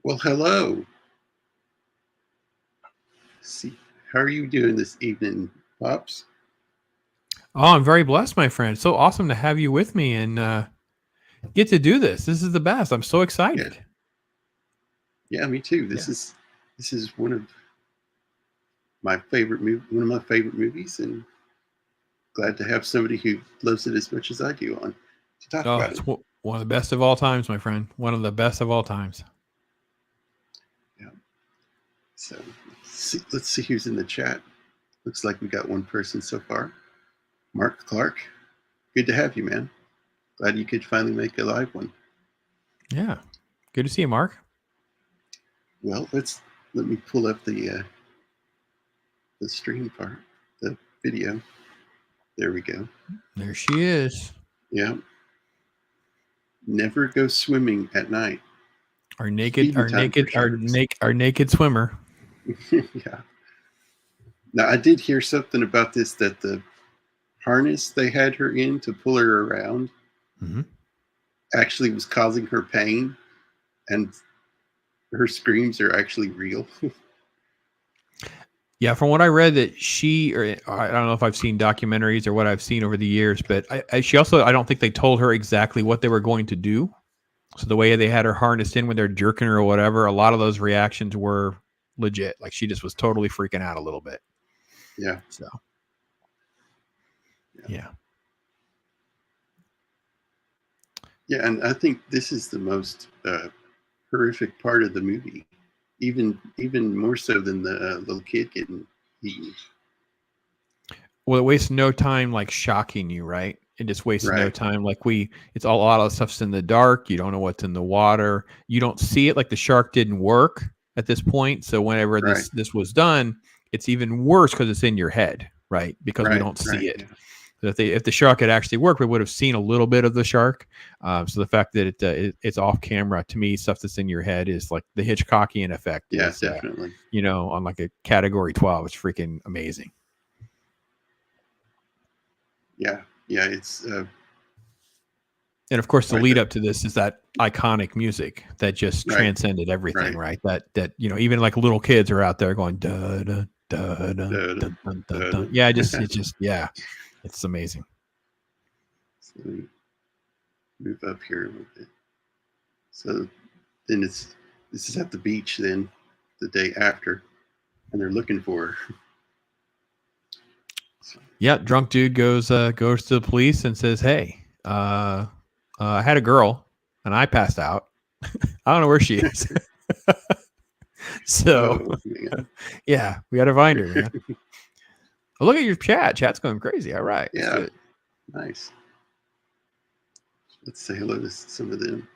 Well, hello. See, how are you doing this evening, Pops? Oh, I'm very blessed, my friend. It's so awesome to have you with me and get to do this. This is the best. I'm so Yeah, excited. yeah, me too. Yeah. This is one of my favorite movies, and glad to have somebody who loves it as much as I do on to talk Oh, about it. one of the best of all times, my friend. One of the best of all times. Yeah. So let's see who's in the chat. Looks like we got one person so far. Mark Clark. Good to have you, man. Glad you could finally make a live one. Yeah. Good to see you, Mark. Well, let me pull up the stream part, the video. There we go. There she is. Yeah. Never go swimming at night. Our naked, Feeding our time for naked, our sharks. naked, our naked swimmer. Yeah. Now I did hear something about this that the harness they had her in to pull her around Mm-hmm. actually was causing her pain, and her screams are actually real. Yeah, from what I read, that she, or I don't know if I've seen documentaries or what I've seen over the years, but she also, I don't think they told her exactly what they were going to do. So the way they had her harnessed in when they're jerking her or whatever, a lot of those reactions were legit. Like she just was totally freaking out a little bit. Yeah. So Yeah. yeah. Yeah, and I think this is the most horrific part of the movie, even more so than the little kid getting eaten. Well, it wastes no time like shocking you, right? It just wastes no Right. time. Like it's all a lot of stuff's in the dark. You don't know what's in the water. You don't see it. Like the shark didn't work at this point. So whenever Right. this was done, it's even worse because it's in your head, right? Because we Right. don't see Right. it. Yeah. So if the shark had actually worked, we would have seen a little bit of the shark. So the fact that it's off camera, to me, stuff that's in your head is like the Hitchcockian effect Yeah. is, Definitely. on like a category 12. It's freaking amazing. Yeah. Yeah. It's And of course, the right. lead up to this is that iconic music that just Right. transcended everything, Right. right? That even like little kids are out there going da da da da Da, dun, dun, dun, da, dun. Yeah, da. yeah, it's amazing. So let me move up here a little bit. So then this is at the beach then the day after, and they're looking for her. So, Yeah, drunk dude goes to the police and says, "Hey, I had a girl and I passed out. I don't know where she is." So oh man. yeah, we got to find her, man. Oh, look at your chat. Chat's going crazy. All right, let's do Yeah, it. nice. Let's say hello to some of them.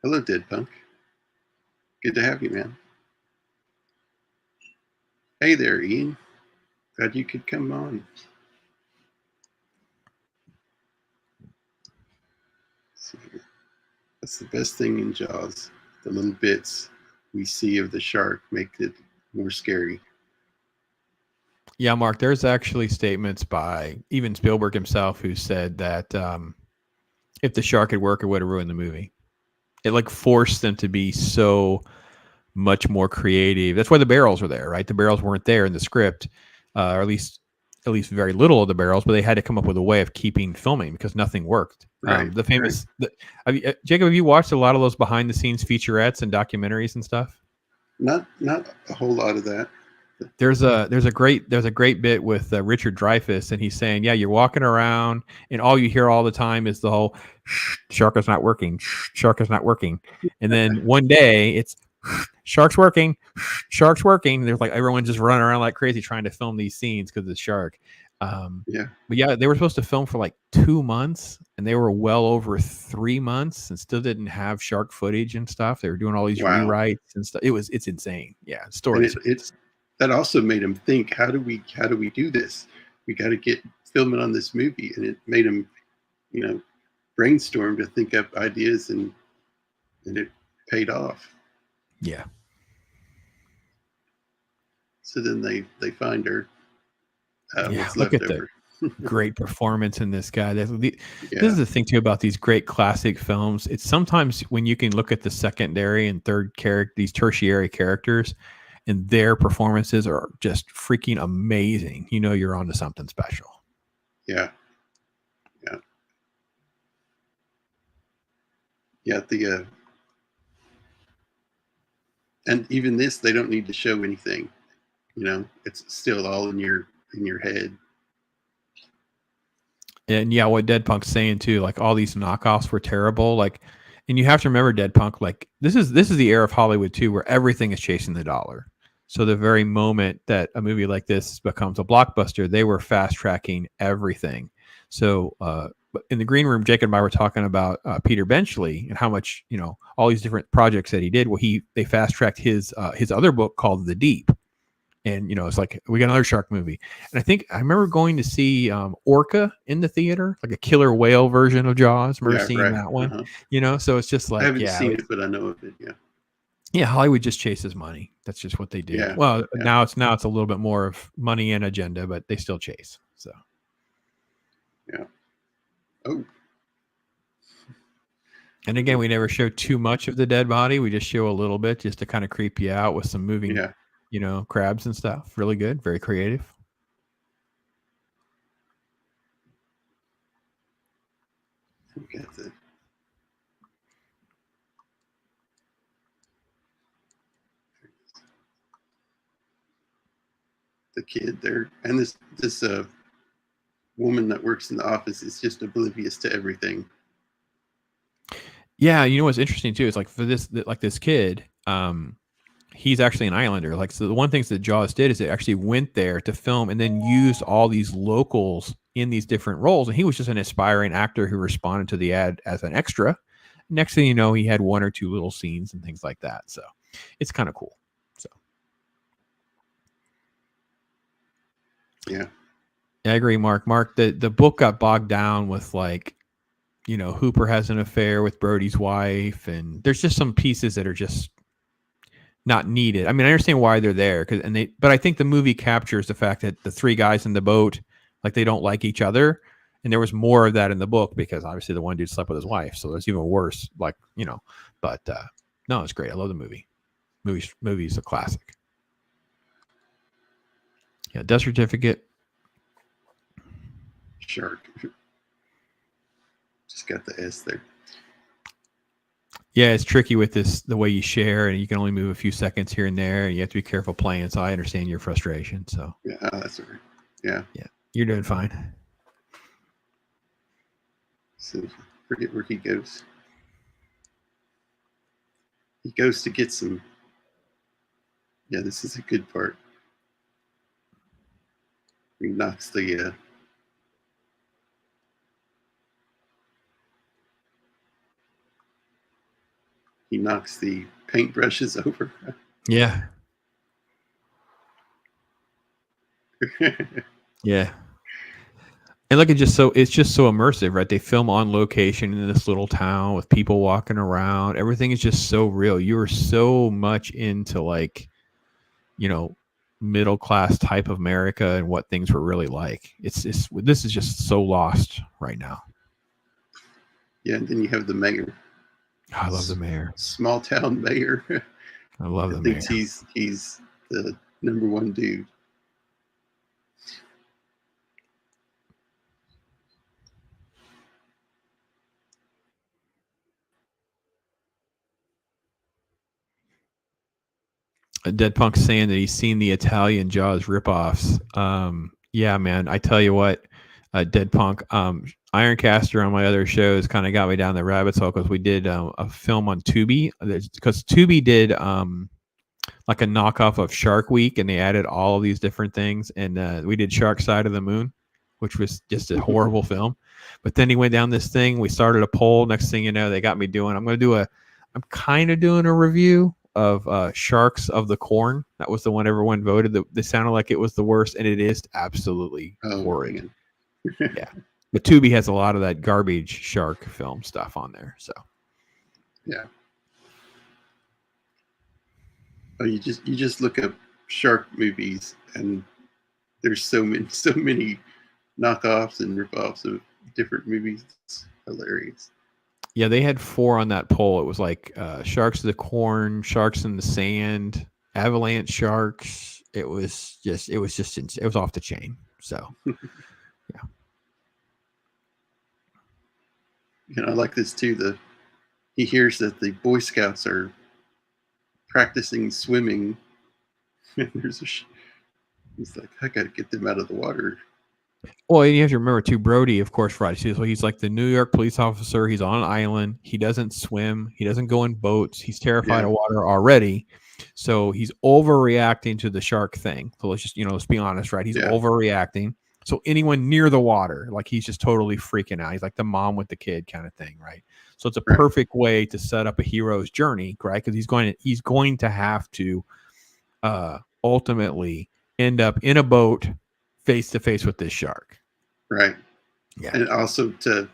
Hello, Dead Punk. Good to have you, man. Hey there, Ian. Glad you could come on. That's the best thing in Jaws. The little bits we see of the shark make it more scary. Yeah, Mark, there's actually statements by even Spielberg himself who said that if the shark had worked, it would have ruined the movie. It like forced them to be so much more creative. That's why the barrels were there, right? The barrels weren't there in the script, or at least very little of the barrels, but they had to come up with a way of keeping filming because nothing worked. Right, The right. famous, Jacob, have you watched a lot of those behind the scenes featurettes and documentaries and stuff? Not a whole lot of that. There's a great bit with Richard Dreyfuss, and he's saying, yeah, you're walking around, and all you hear all the time is the whole shark is not working, shark is not working, and then one day it's shark's working, shark's working. There's like everyone just running around like crazy trying to film these scenes because of the shark. Yeah. But yeah, they were supposed to film for like 2 months, and they were well over 3 months, and still didn't have shark footage and stuff. They were doing all these Wow. rewrites and stuff. It's insane. Yeah, And stories. it that also made him think, how do we do this? We got to get filming on this movie, and it made him, you know, brainstorm to think up ideas, and it paid off. Yeah. So then they find her, Yeah, what's look left at of the her. Great performance in this guy. This Yeah. is the thing too about these great classic films. It's sometimes when you can look at the secondary and third character, these tertiary characters, and their performances are just freaking amazing. You know, you're onto something special. Yeah. Yeah. Yeah. And even this, they don't need to show anything. You know, it's still all in your head. And yeah, what Dead Punk's saying too, like all these knockoffs were terrible. Like, and you have to remember Dead Punk, like this is the era of Hollywood too, where everything is chasing the dollar. So the very moment that a movie like this becomes a blockbuster, they were fast tracking everything. So in the green room, Jacob and I were talking about Peter Benchley and how much, you know, all these different projects that he did. Well, they fast tracked his other book called The Deep. And, you know, it's like, we got another shark movie. And I think I remember going to see Orca in the theater, like a killer whale version of Jaws. Remember seeing Right. that one? Uh-huh. You know, so it's just I like, haven't yeah, seen it, but I know of it. Yeah. yeah, Hollywood just chases money. That's just what they do. Yeah. Well, Yeah. now it's a little bit more of money and agenda, but they still chase. So, Yeah. Oh, and again, we never show too much of the dead body. We just show a little bit just to kind of creep you out with some moving, yeah. you know, crabs and stuff. Really good. Very creative. We got the kid there, and this woman that works in the office is just oblivious to everything. Yeah, you know what's interesting too is like for this kid, he's actually an islander. Like, so the one things that Jaws did is it actually went there to film and then used all these locals in these different roles. And he was just an aspiring actor who responded to the ad as an extra. Next thing you know, he had one or two little scenes and things like that. So it's kind of cool. So Yeah. I agree, Mark. Mark, the book got bogged down with like, you know, Hooper has an affair with Brody's wife, and there's just some pieces that are just not needed. I mean, I understand why they're there, but I think the movie captures the fact that the three guys in the boat, like, they don't like each other, and there was more of that in the book because obviously the one dude slept with his wife, so it's even worse. Like, you know, but no, it's great. I love the movie. Movie's a classic. Yeah, Death Certificate. Shark. Just got the S there. Yeah, it's tricky with the way you share, and you can only move a few seconds here and there, and you have to be careful playing. So I understand your frustration. So Yeah, that's right. Yeah. Yeah, you're doing fine. So forget where he goes. He goes to get some. Yeah, this is a good part. He knocks the. He knocks the paintbrushes over. Yeah. Yeah. And look, it's just so immersive, right? They film on location in this little town with people walking around. Everything is just so real. You are so much into, like, you know, middle class type of America and what things were really like. This is just so lost right now. Yeah, and then you have the mayor. I love the mayor. Small town mayor. I love the mayor. Thinks he's the number one dude. Dead Punk saying that he's seen the Italian Jaws ripoffs. Yeah, man. I tell you what, Dead Punk, Ironcaster on my other shows kind of got me down the rabbit hole because we did a film on Tubi, because Tubi did like a knockoff of Shark Week, and they added all of these different things, and we did Shark Side of the Moon, which was just a horrible film. But then he went down this thing. We started a poll. Next thing you know, they got me doing. I'm kind of doing a review of Sharks of the Corn. That was the one everyone voted. They sounded like it was the worst, and it is absolutely horrid. Yeah, but Tubi has a lot of that garbage shark film stuff on there. So yeah. Oh, you just look up shark movies, and there's so many knockoffs and ripoffs of different movies. It's hilarious. Yeah, they had 4 on that poll. It was like Sharks of the Corn, Sharks in the Sand, Avalanche Sharks. It was just it was off the chain. So I like this too. He hears that the Boy Scouts are practicing swimming, and he's like, I got to get them out of the water. well, you have to remember too, Brody, of course, right? So he's like the New York police officer. He's on an island. He doesn't swim. He doesn't go in boats. He's terrified of water already. So he's overreacting to the shark thing. So let's be honest, right? He's overreacting. So anyone near the water, like he's just totally freaking out. He's like the mom with the kid kind of thing, right? So it's a perfect way to set up a hero's journey, right? Because he's going to have to ultimately end up in a boat face to face with this shark. Right. Yeah. And also to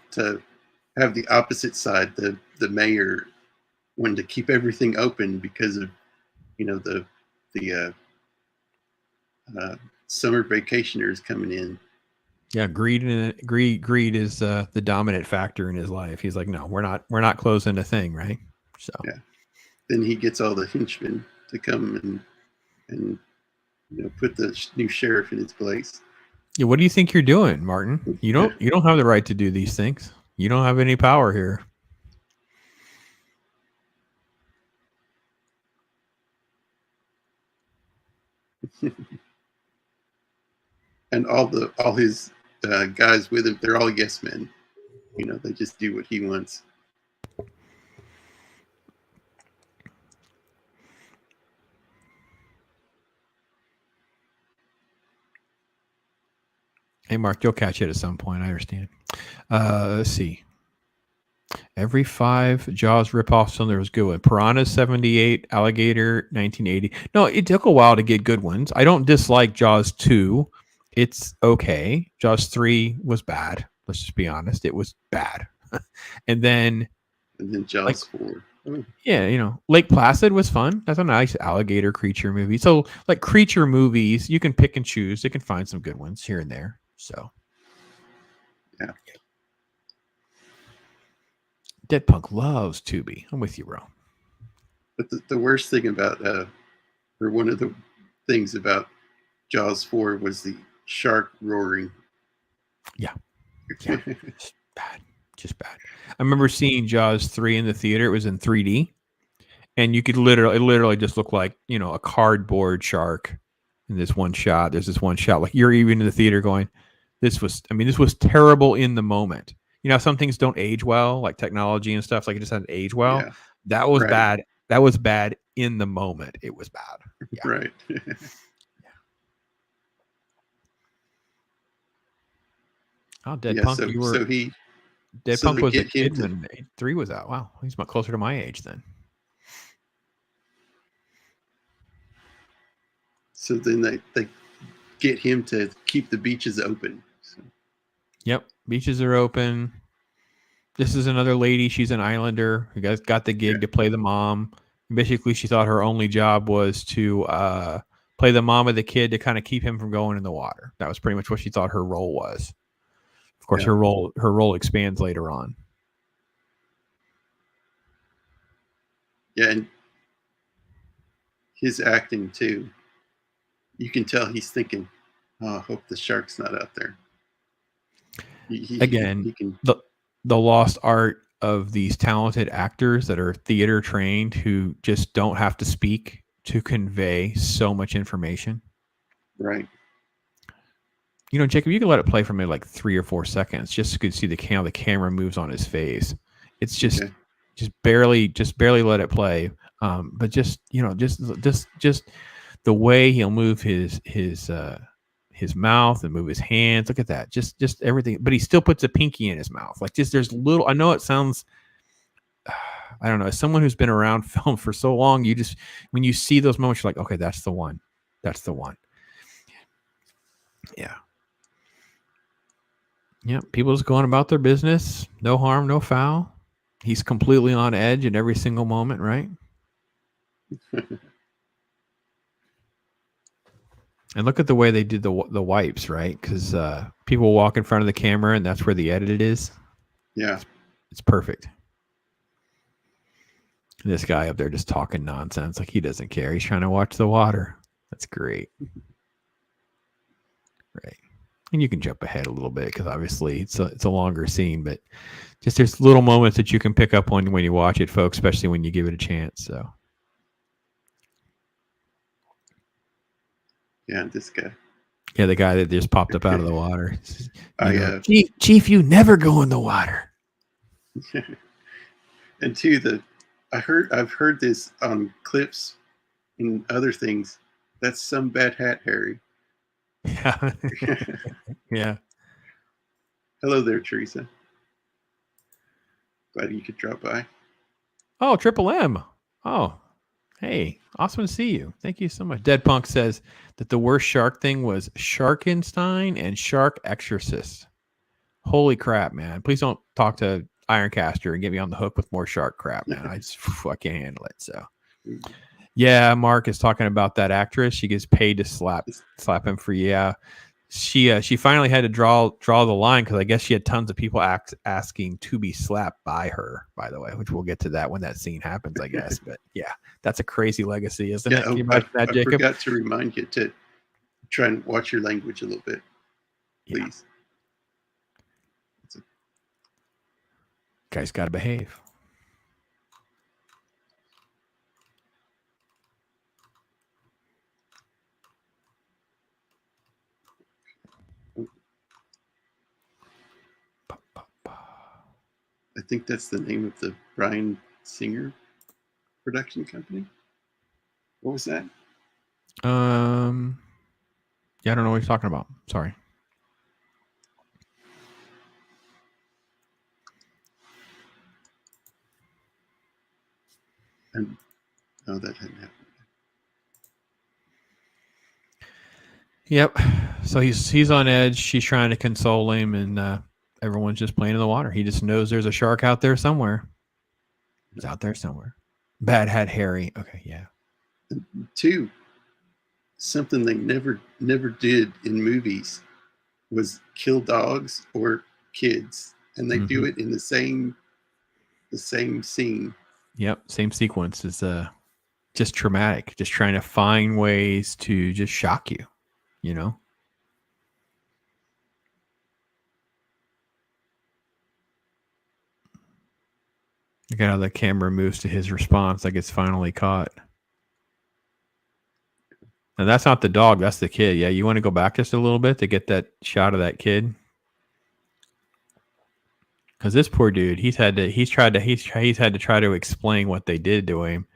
have the opposite side, the mayor wanted to keep everything open because of the summer vacationers coming in. Yeah, greed is the dominant factor in his life. He's like, no, we're not closing a thing, right? So then he gets all the henchmen to come and put the new sheriff in his place. Yeah, what do you think you're doing, Martin? You don't have the right to do these things. You don't have any power here. And all his guys with him, they're all yes men. They just do what he wants. Hey, Mark, you'll catch it at some point. I understand. Let's see. Every 5 Jaws ripoffs on there was good one. Piranha 78, Alligator 1980. No, it took a while to get good ones. I don't dislike Jaws 2. It's okay. Jaws 3 was bad. Let's just be honest. It was bad. and then Jaws 4. Yeah, Lake Placid was fun. That's a nice alligator creature movie. So, like creature movies, you can pick and choose. You can find some good ones here and there. So, yeah. Dead Punk loves Tubi. I'm with you, bro. But the worst thing about, or one of the things about Jaws 4 was the shark roaring. Yeah. Just bad. I remember seeing Jaws 3 in the theater. It was in 3D. And you could it literally just looked like, a cardboard shark in this one shot. There's this one shot. Like you're even in the theater going, this was terrible in the moment. Some things don't age well, like technology and stuff. Like it just doesn't age well. Yeah. That was bad. That was bad in the moment. It was bad. Yeah. Right. Oh, Dead Punk. Dead Punk was a kid when 3 was out. Wow, he's much closer to my age then. So then they get him to keep the beaches open. So. Yep, beaches are open. This is another lady. She's an islander who got the gig to play the mom. Basically, she thought her only job was to play the mom of the kid to kind of keep him from going in the water. That was pretty much what she thought her role was. Of course, her role expands later on. Yeah, and his acting too. You can tell he's thinking, "Oh, I hope the shark's not out there." The lost art of these talented actors that are theater trained who just don't have to speak to convey so much information. Right. Jacob, you can let it play for maybe like 3 or 4 seconds just so you can see the camera moves on his face. It's just barely let it play. But just the way he'll move his mouth and move his hands. Look at that. Just everything. But he still puts a pinky in his mouth. Like there's little, I know it sounds, I don't know. As someone who's been around film for so long, when you see those moments, you're like, okay, that's the one. That's the one. Yeah. Yeah. People just going about their business. No harm, no foul. He's completely on edge in every single moment, right? And look at the way they did the wipes, right? Because people walk in front of the camera, and that's where the edit is. Yeah. It's perfect. This guy up there just talking nonsense, like he doesn't care. He's trying to watch the water. That's great. Right. And you can jump ahead a little bit because obviously it's a longer scene, but just there's little moments that you can pick up on when you watch it, folks, especially when you give it a chance. So Yeah, this guy. yeah, the guy that just popped up out of the water. Chief, you never go in the water. and two, I've heard this on clips and other things. That's some bad hat, Harry. Yeah. Yeah. Hello there, Teresa. Glad you could drop by. Oh, Triple M. Oh, hey, awesome to see you. Thank you so much. Dead Punk says that the worst shark thing was Sharkenstein and Shark Exorcist. Holy crap, man. Please don't talk to Ironcaster and get me on the hook with more shark crap, man. I can't handle it. So, yeah, Mark is talking about that actress. She gets paid to slap him for, yeah. She finally had to draw the line because I guess she had tons of people asking to be slapped by her, by the way, which we'll get to that when that scene happens, I guess. But yeah, that's a crazy legacy, isn't it? Can you imagine that, Jacob? I forgot to remind you to try and watch your language a little bit, please. Yeah. Guys got to behave. I think that's the name of the Bryan Singer production company. What was that? Yeah, I don't know what you're talking about. Sorry. And no, that hadn't happened. Yep. So he's on edge. She's trying to console him, and everyone's just playing in the water. He just knows there's a shark out there somewhere. It's out there somewhere. Bad Hat Harry. Okay, yeah. And two, something they never did in movies was kill dogs or kids, and they do it in the same scene. Yep, same sequence. Is just traumatic. Just trying to find ways to just shock you. You know. Look at how the camera moves to his response, like it's finally caught. And that's not the dog, that's the kid. Yeah, you want to go back just a little bit to get that shot of that kid? Because this poor dude, he's had to try to explain what they did to him.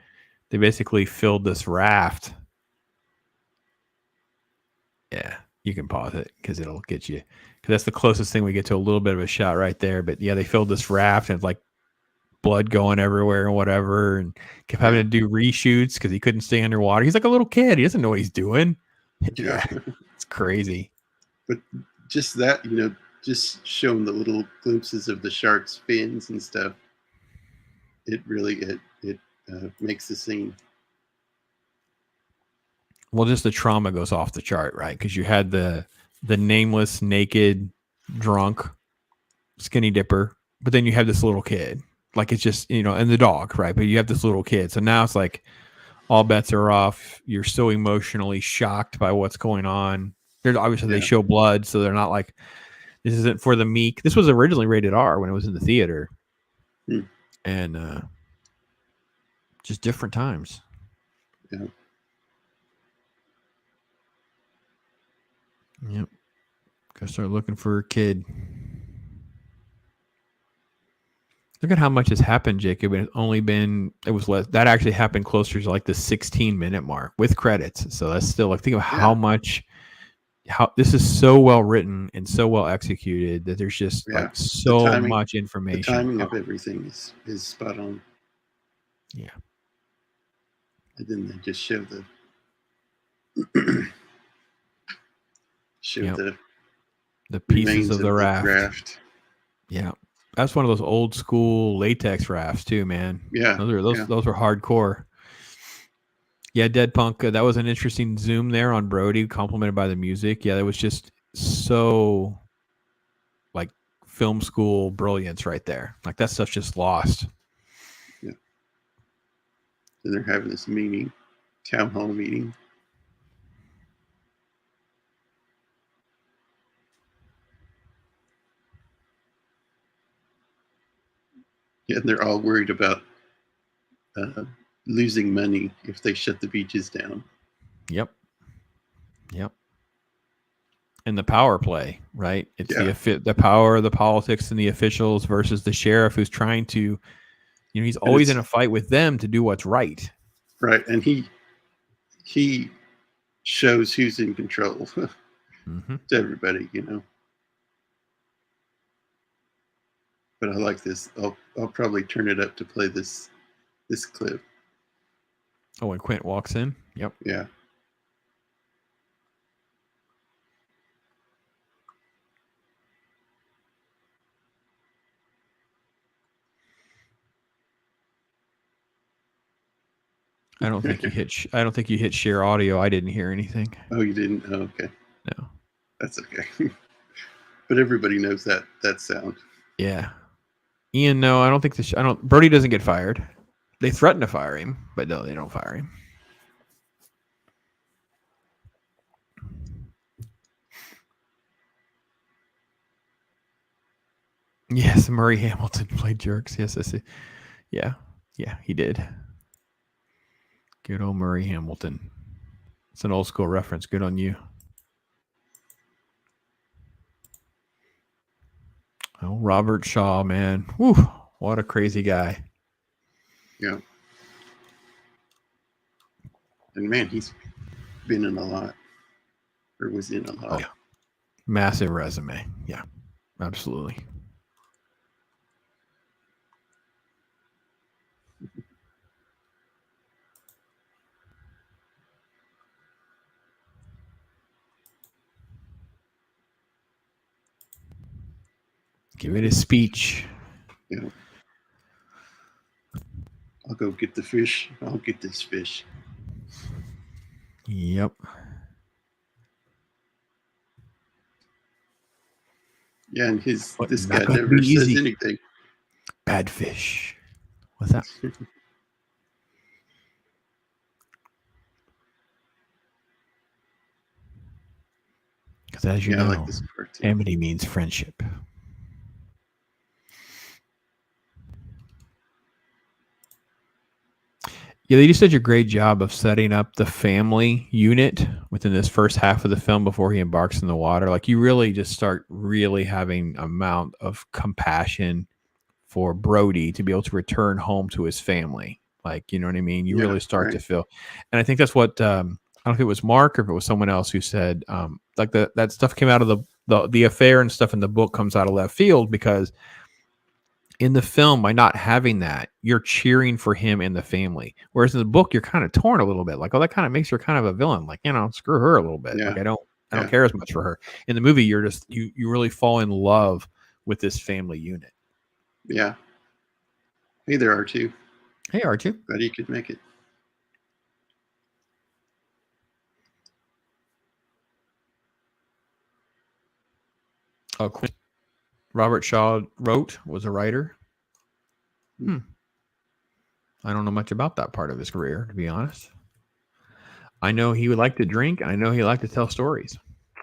They basically filled this raft. Yeah, you can pause it because it'll get you. Because that's the closest thing we get to a little bit of a shot right there. But yeah, they filled this raft and it's like blood going everywhere and whatever, and kept having to do reshoots because he couldn't stay underwater. He's like a little kid. He doesn't know what he's doing. Yeah, it's crazy. But just that, just showing the little glimpses of the shark's fins and stuff, it really makes the scene. Well, just the trauma goes off the chart, right? Because you had the nameless, naked, drunk, skinny dipper, but then you have this little kid. Like it's just, and the dog, right? But you have this little kid. So now it's like all bets are off. You're so emotionally shocked by what's going on. There's obviously they show blood, so they're not like, this isn't for the meek. This was originally rated R when it was in the theater. And just different times. Yeah. Yep. Gotta start looking for a kid. Look at how much has happened, Jacob. It was less. That actually happened closer to like the 16-minute mark with credits. So that's still like, think of how this is so well written and so well executed that there's just like so much information. The timing of everything is spot on. Yeah. And then they just show the pieces of the raft. Yeah. That's one of those old school latex rafts too, man. Yeah. Those were hardcore. Yeah, Dead Punk. That was an interesting zoom there on Brody, complimented by the music. Yeah, that was just so film school brilliance right there. Like that stuff's just lost. And they're having this meeting, town hall meeting. Yeah, and they're all worried about losing money if they shut the beaches down. Yep. And the power play, right? It's the power of the politics and the officials versus the sheriff who's trying to, he's always in a fight with them to do what's right. Right, and he shows who's in control Mm-hmm. to everybody, But I like this. I'll probably turn it up to play this clip. Oh, when Quint walks in? Yep. Yeah. I don't think you hit share audio. I didn't hear anything. Oh, you didn't? Oh, okay. No. That's okay. But everybody knows that sound. Yeah. Ian, no, I don't think Brody doesn't get fired. They threaten to fire him, but no, they don't fire him. Yes, Murray Hamilton played Jerks. Yes, I see. Yeah, he did. Good old Murray Hamilton. It's an old school reference. Good on you. Oh, Robert Shaw, man. Whew, what a crazy guy. Yeah. And man, he's been in a lot. Or was in a lot. Oh, yeah. Massive resume. Yeah, absolutely. Give it a speech. Yeah. I'll go get the fish. I'll get this fish. Yep. Yeah, and this guy never says anything. Bad fish. What's that? Because as you know, I like this part too. amity means friendship. Yeah, they do such a great job of setting up the family unit within this first half of the film before he embarks in the water. Like you really just start really having an amount of compassion for Brody to be able to return home to his family. Like, you know what I mean? You really start to feel, and I think that's what, I don't know if it was Mark or if it was someone else who said, like that stuff came out of the affair and stuff in the book comes out of left field because in the film, by not having that, you're cheering for him and the family. Whereas in the book, you're kind of torn a little bit. Like, oh, that kind of makes her kind of a villain. Like, screw her a little bit. Yeah. Like, I don't care as much for her. In the movie, you're just you really fall in love with this family unit. Yeah. Hey there, R2. Hey, R2. Glad you could make it. Oh, Robert Shaw was a writer. I don't know much about that part of his career, to be honest. I know he would like to drink, and I know he liked to tell stories.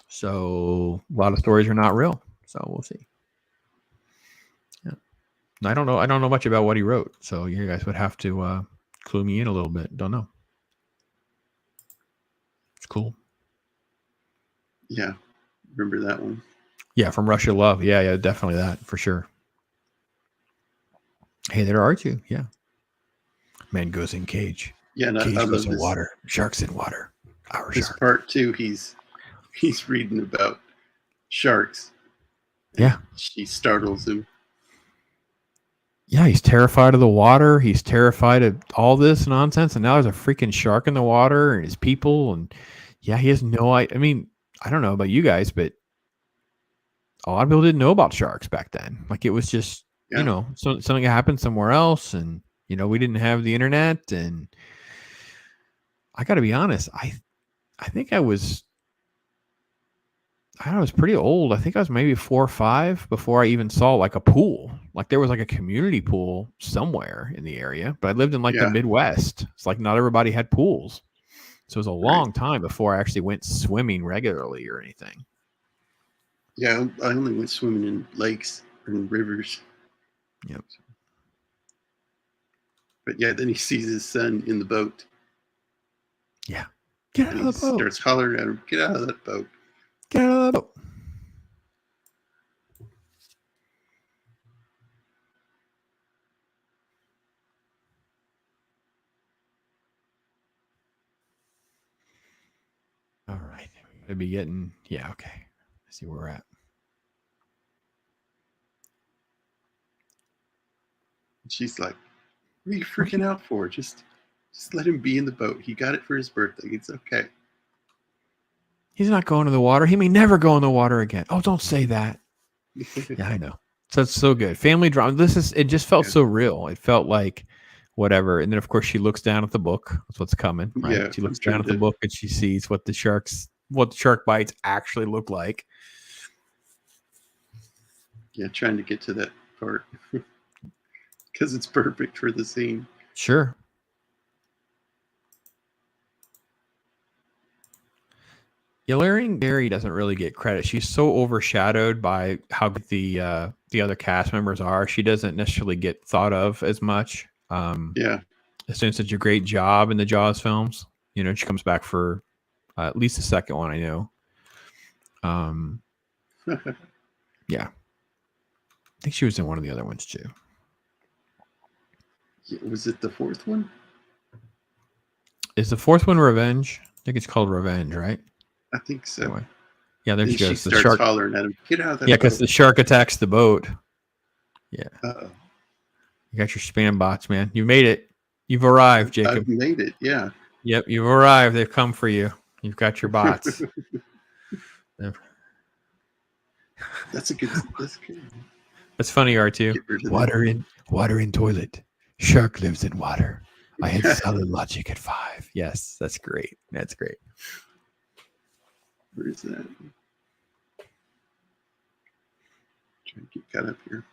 So a lot of stories are not real. So we'll see. Yeah. I don't know much about what he wrote. So you guys would have to clue me in a little bit. Don't know. It's cool. Yeah. Remember that one? Yeah, From Russia Love. Yeah, definitely that for sure. Hey, there are two. Yeah. Man goes in cage. Yeah, and cage goes in this, water. Sharks in water. This shark. part too, he's reading about sharks. Yeah. She startles him. Yeah, he's terrified of the water. He's terrified of all this nonsense. And now there's a freaking shark in the water and his people. And yeah, he has no idea. I mean, I don't know about you guys, but a lot of people didn't know about sharks back then. Like it was just, something happened somewhere else. And, we didn't have the internet. And I got to be honest, I think I was I don't know, it was pretty old. I think I was maybe 4 or 5 before I even saw like a pool. Like there was like a community pool somewhere in the area, but I lived in like the Yeah, Midwest. It's like not everybody had pools. So it was a right. long time before I actually went swimming regularly or anything. Yeah, I only went swimming in lakes and rivers. Yep. But yeah, then he sees his son in the boat, Yeah. Get out and he of the boat. starts hollering at him, "Get out of that boat!" Get out of the boat. All right. We'll be getting, yeah, okay. Let's see where we're at. And she's like, "What are you freaking out for? Just let him be in the boat. He got it for his birthday. It's okay." He's not going to the water. He may never go in the water again. Oh, don't say that. Yeah, I know. So it's so good. Family drama. It just felt Yeah. so real. It felt like whatever. And then of course she looks down at the book. That's what's coming, right? Yeah, She I'm looks down trying at the to. book and she sees what the shark bites actually look like. Yeah, trying to get to that part because it's perfect for the scene. Sure. Illyrian Gary doesn't really get credit. She's so overshadowed by how good the other cast members are. She doesn't necessarily get thought of as much. Yeah, It's doing such a great job in the Jaws films. You know, she comes back for at least the second one. I know. Yeah, I think she was in one of the other ones too. was it the fourth one? Is the fourth one Revenge? I think it's called Revenge, right? I think so. Anyway. Yeah, there Then she she goes. The starts shark. hollering at him, "Get out of that Yeah, because boat!" the shark attacks the boat. Yeah, Uh-oh. you got your spam bots, man. You made it. You've arrived, Jacob. I've made it. Yeah. Yep, you've arrived. They've come for you. You've got your bots. That's good. That's good. That's funny, R2. Get rid of Water in toilet. Shark lives in water. I had solid logic at 5. Yes, that's great. That's great. Where is that? Trying to get caught up here.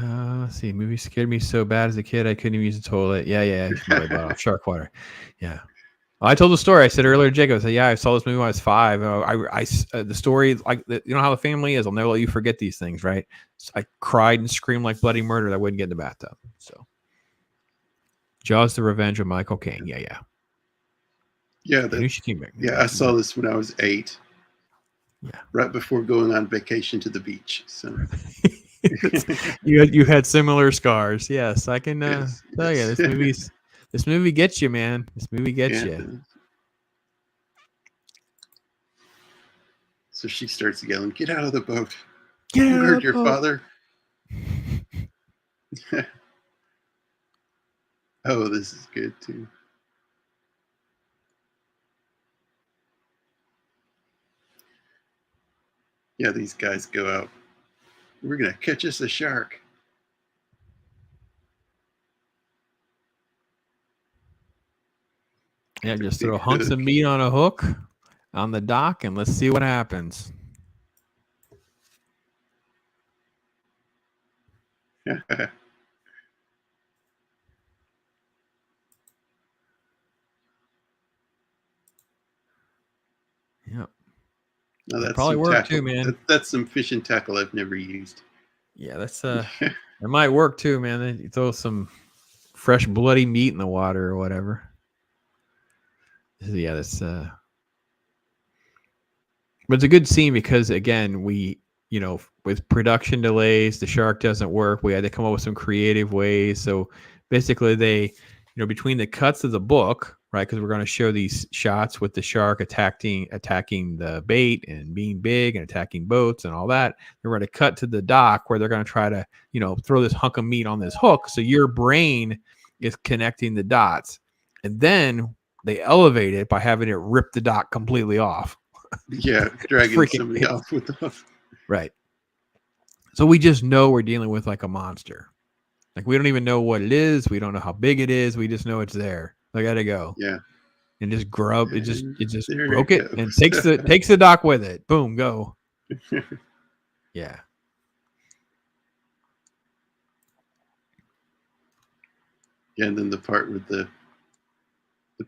Let's see. Movie scared me so bad as a kid I couldn't even use the toilet. Yeah. Shark water. Yeah. Well, I told the story. I said earlier to Jacob, I said, yeah, I saw this movie when I was 5. The story, like, you know how the family is. I'll never let you forget these things, right? So I cried and screamed like bloody murder that I wouldn't get in the bathtub. So, Jaws: The Revenge of Michael Caine. Yeah. Yeah, I knew she came back. yeah. I saw this when I was 8. Yeah. Right before going on vacation to the beach. So you had similar scars. Yes, I can yes, tell you this movie gets you, man. This movie gets yeah. you. So she starts yelling, "Get out of the boat! Get You out heard of your the boat." father." Oh, this is good too. Yeah, these guys go out. We're gonna catch us a shark. Yeah, just Big throw hunks of hook. meat on a hook on the dock and let's see what happens. Yep. No, that's probably some work tackle. too, man. That's some fishing tackle I've never used. Yeah, that's it might work too, man. You throw some fresh bloody meat in the water or whatever. Yeah, that's but it's a good scene because again, with production delays, the shark doesn't work. We had to come up with some creative ways. So basically they, between the cuts of the book, right? Because we're going to show these shots with the shark attacking the bait and being big and attacking boats and all that. They're going to cut to the dock where they're going to try to, throw this hunk of meat on this hook. So your brain is connecting the dots. And then they elevate it by having it rip the dock completely off. Yeah, dragging Freaking somebody off with the right. So we just know we're dealing with like a monster. Like we don't even know what it is. We don't know how big it is. We just know it's there. I gotta go. Yeah. And just grub. It just There broke it and goes. takes the dock with it. Boom, go. Yeah. Yeah, and then the part where the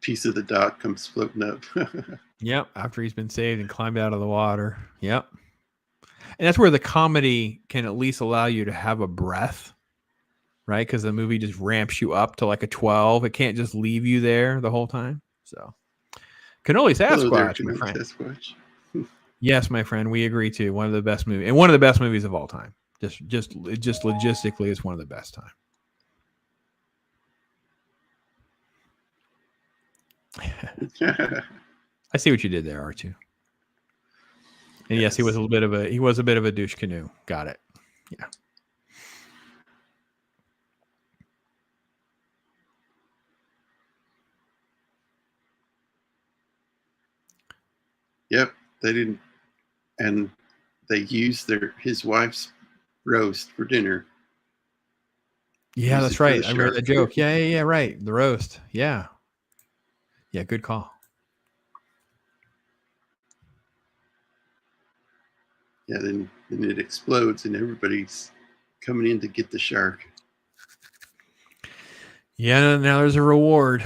piece of the dock comes floating up. Yep. After he's been saved and climbed out of the water. Yep. And that's where the comedy can at least allow you to have a breath, right? Because the movie just ramps you up to like a 12. It can't just leave you there the whole time. So, Cannoli Hello there, Sasquatch, my Cannoli friend. Sasquatch. Yes, my friend, we agree too. One of the best movies, and one of the best movies of all time. Just logistically, it's one of the best time. I see what you did there, R2. And yes, he was a bit of a douche canoe. Got it. Yeah. Yep, they didn't, and they used his wife's roast for dinner. Yeah, that's right. I remember that joke. Yeah, right. The roast. Yeah. Yeah, good call. Yeah, then it explodes and everybody's coming in to get the shark. Yeah, now there's a reward.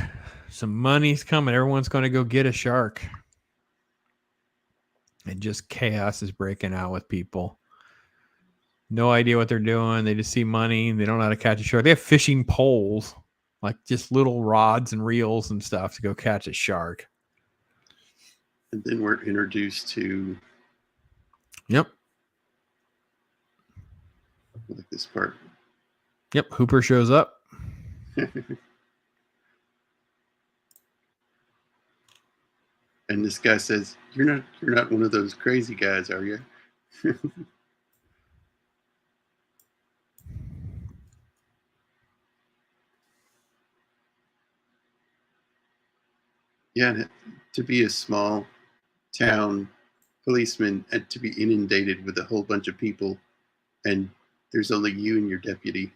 Some money's coming. Everyone's going to go get a shark. And just chaos is breaking out with people. No idea what they're doing. They just see money. They don't know how to catch a shark. They have fishing poles, like just little rods and reels and stuff to go catch a shark. And then we're introduced to. Yep. Like this part. Yep. Hooper shows up. And this guy says, "You're not one of those crazy guys, are you?" Yeah, and to be a small town policeman and to be inundated with a whole bunch of people, and there's only you and your deputy.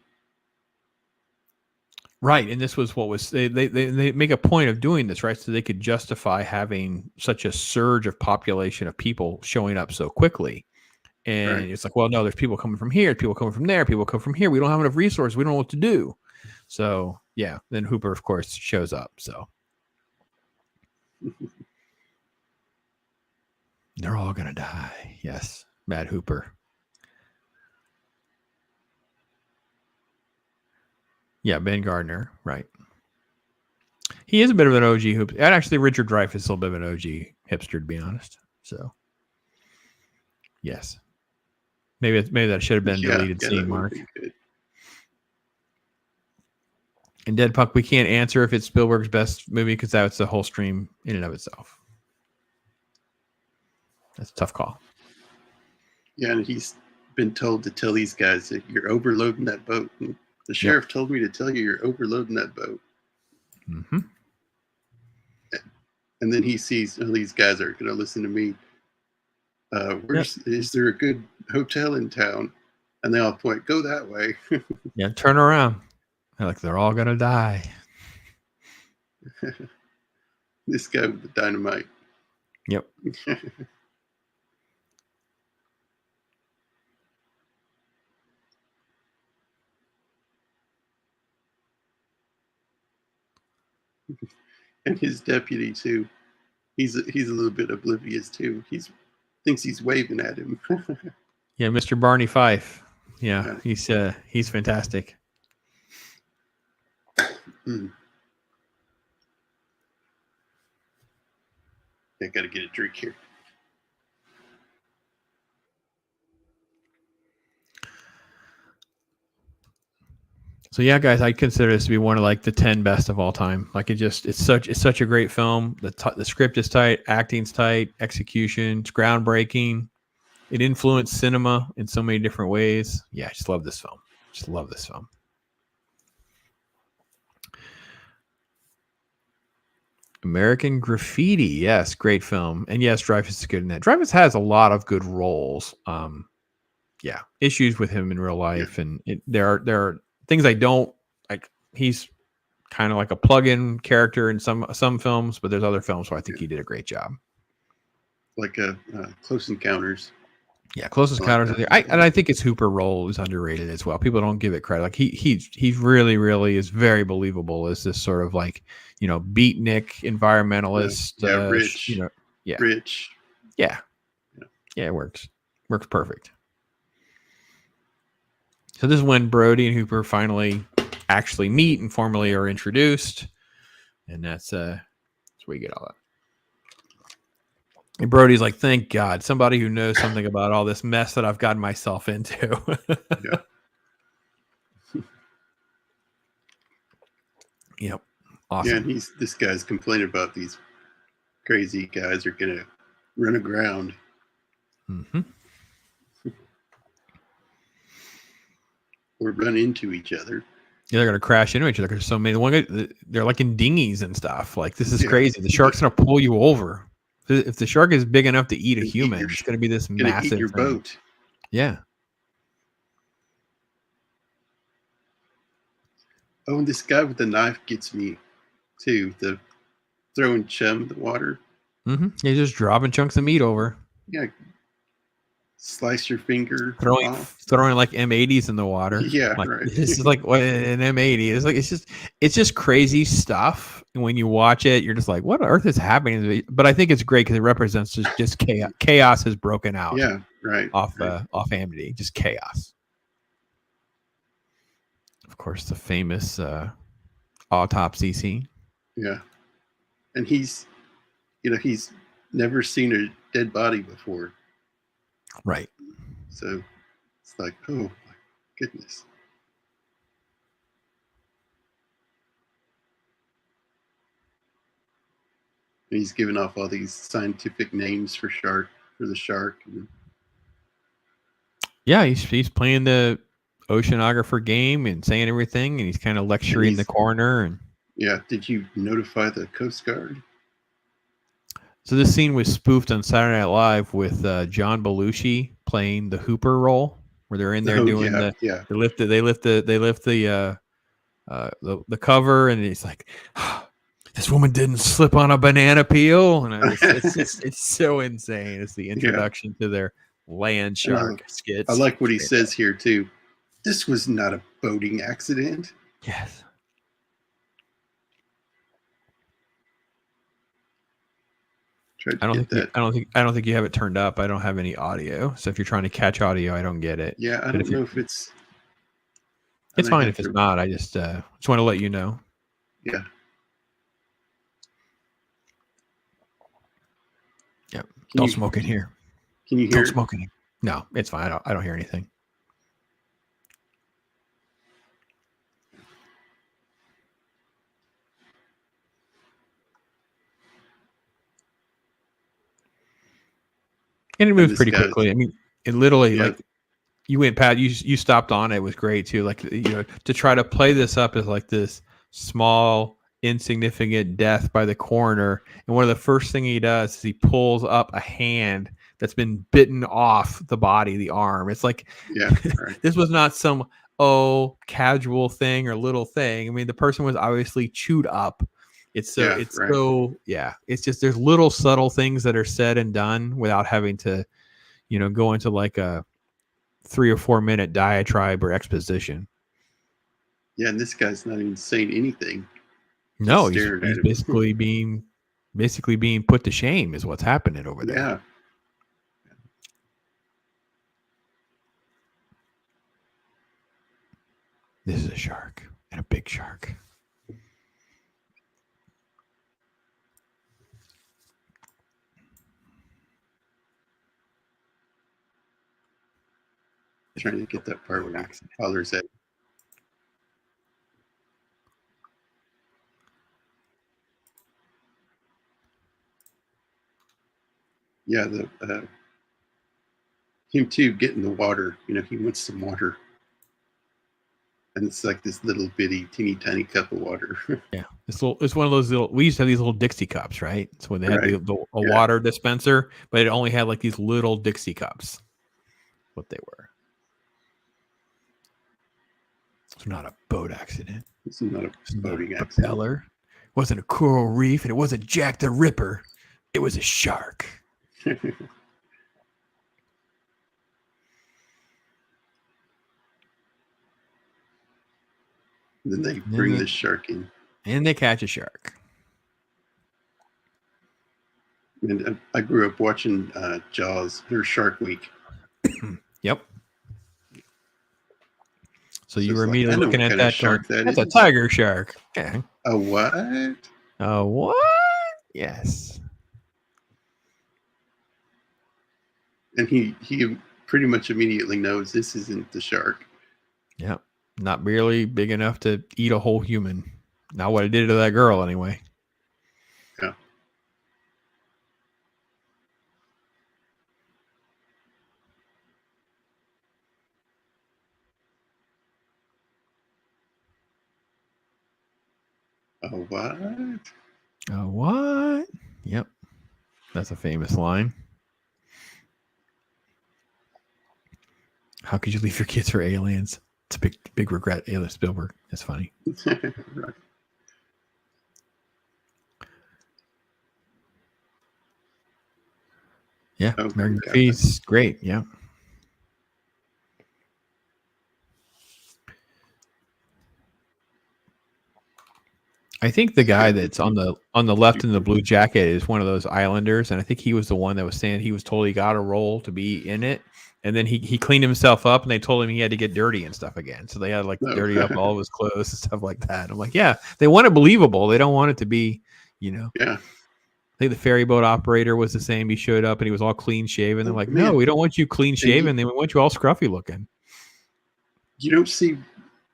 Right, and this was what was they make a point of doing this, right? So they could justify having such a surge of population of people showing up so quickly. And Right. it's like, well, no, there's people coming from here, people coming from there, people come from here. We don't have enough resources. We don't know what to do. So yeah, then Hooper, of course, shows up. So they're all gonna die. Yes, Mad Hooper. Yeah, Ben Gardner, right. He is a bit of an OG hoop. And actually, Richard Dreyfuss is a little bit of an OG hipster, to be honest. So, yes. Maybe that should have been deleted scene, Mark. And Dead Puck, we can't answer if it's Spielberg's best movie because that's the whole stream in and of itself. That's a tough call. Yeah, and he's been told to tell these guys that you're overloading that boat. And the sheriff told me to tell you you're overloading that boat. Mm-hmm. And then he sees, oh, these guys aren't going to listen to me. Is there a good hotel in town? And they all point, go that way. Yeah, turn around. They're all going to die. This guy with the dynamite. Yep. And his deputy too. He's a little bit oblivious too. Thinks he's waving at him. Yeah, Mr. Barney Fife. Yeah, he's fantastic. I got to get a drink here. So yeah, guys, I consider this to be one of like the 10 best of all time. Like it's such a great film. The script is tight, acting's tight, execution's groundbreaking. It influenced cinema in so many different ways. Yeah, I just love this film. Just love this film. American Graffiti, yes, great film, and yes, Dreyfuss is good in that. Dreyfuss has a lot of good roles. Yeah, issues with him in real life, and there are things I don't like. He's kind of like a plug-in character in some films, but there's other films where I think he did a great job. Like Close Encounters. Yeah, Close I like Encounters that of the one. and I think his Hooper role is underrated as well. People don't give it credit. Like he really really is very believable as this sort of like beatnik environmentalist. Yeah, Yeah, rich. yeah, Yeah. yeah. It works perfect. So this is when Brody and Hooper finally actually meet and formally are introduced, and that's where you get all that. And Brody's like, thank God, somebody who knows something about all this mess that I've gotten myself into. Yeah. Yep. Yeah, Awesome. and this guy's complaining about these crazy guys are gonna run aground. Mm-hmm. Or run into each other. Yeah, they're gonna crash into each other. There's so many. They're like in dinghies and stuff. Like this is Yeah. crazy. The shark's gonna pull you over. If the shark is big enough to eat a And eat human, your it's gonna be this Gonna eat massive your thing. boat. Yeah. Oh, and this guy with the knife gets me too. The throwing chum in the water. Mm-hmm. You're just dropping chunks of meat over. Yeah. Slice your finger off. Throwing like M80s in the water. Yeah, Like right. this is like what an M80 is. Like it's just crazy stuff. And when you watch it, you're just like, what on earth is happening? But I think it's great because it represents just chaos. Chaos has broken out. Yeah, right. Off right. off Amity, just chaos. Of course, the famous autopsy scene. Yeah. And he's never seen a dead body before. Right. So it's like, oh my goodness. And he's giving off all these scientific names for the shark. Yeah, he's playing the oceanographer game and saying everything, and he's kind of lecturing the coroner. And yeah, did you notify the Coast Guard? So this scene was spoofed on Saturday Night Live with John Belushi playing the Hooper role, where they're in there doing they lift the cover, and he's like, this woman didn't slip on a banana peel, and it's so insane. It's the introduction to their land shark skits. I like what he says here too. This was not a boating accident. Yes. I don't think you have it turned up. I don't have any audio. So if you're trying to catch audio, I don't get it. Yeah, I don't know if it's. It's fine if it's not. I just want to let you know. Yeah. Yep. Don't smoke in here. Can you hear? Don't smoke in here. No, it's fine. I don't hear anything. And it moves pretty quickly. I mean, it literally like you went, Pat. You stopped on it. It was great too. Like to try to play this up as like this small, insignificant death by the coroner. And one of the first thing he does is he pulls up a hand that's been bitten off the body, the arm. It's like this was not some casual thing or little thing. I mean, the person was obviously chewed up. It's just there's little subtle things that are said and done without having to, go into like a 3 or 4 minute diatribe or exposition. Yeah, and this guy's not even saying anything. No, he's basically being put to shame is what's happening over there. Yeah. This is a shark, and a big shark. Trying to get that part where Hollers at. Yeah, him too getting the water. He wants some water, and it's like this little bitty, teeny tiny cup of water. Yeah, it's one of those little. We used to have these little Dixie cups, right? So when they had a water dispenser, but it only had like these little Dixie cups. What they were. It's not a boat accident. It's not a boating accident. Propeller. It wasn't a coral reef, and it wasn't Jack the Ripper. It was a shark. And then they then bring they- this shark in. And they catch a shark. And I grew up watching Jaws or Shark Week. Yep. So So you it's were like, immediately I know looking what at kind of that going, shark that that's a is. tiger shark. Okay. A what? What? Yes. And he pretty much immediately knows this isn't the shark. Yep. Not barely big enough to eat a whole human. Not what it did to that girl, anyway. Yeah. A what? What? Yep. That's a famous line. How could you leave your kids for aliens? It's a big regret. Alien Spielberg. That's funny. Right. Yeah. Oh, Mary got Murphy's great. Yeah. I think the guy that's on the left in the blue jacket is one of those Islanders, and I think he was the one that was saying he was told he got a role to be in it, and then he cleaned himself up, and they told him he had to get dirty and stuff again. So they had like Oh. dirty up all of his clothes and stuff like that. I'm like, yeah, they want it believable. They don't want it to be, Yeah. I think the ferry boat operator was the same. He showed up and he was all clean shaven. They're Oh, like, man. no, we don't want you clean shaven. They want you all scruffy looking. You don't see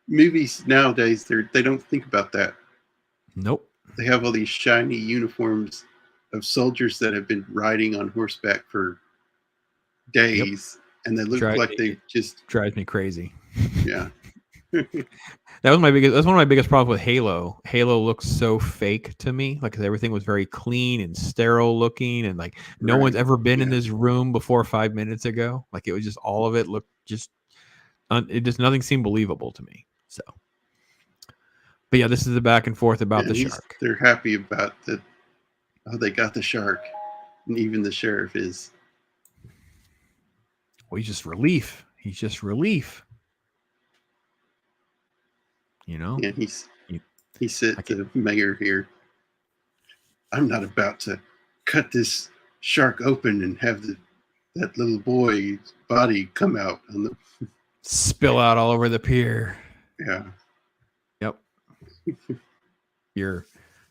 movies nowadays. They don't think about that. Nope. They have all these shiny uniforms of soldiers that have been riding on horseback for days, and they look like they just drives me crazy. yeah. That's one of my biggest problems with Halo. Halo looks so fake to me. Like everything was very clean and sterile looking, and like no Right. one's ever been in Yeah. this room before 5 minutes ago. Like it was just all of it looked just it just nothing seemed believable to me. So, but yeah, this is the back and forth about And the shark. They're happy about the they got the shark, and even the sheriff is. Well, he's just relief. He's just relief. You know? And he said to the mayor here, I'm not about to cut this shark open and have that little boy's body come out on the Spill out all over the pier. yeah. Yep. Your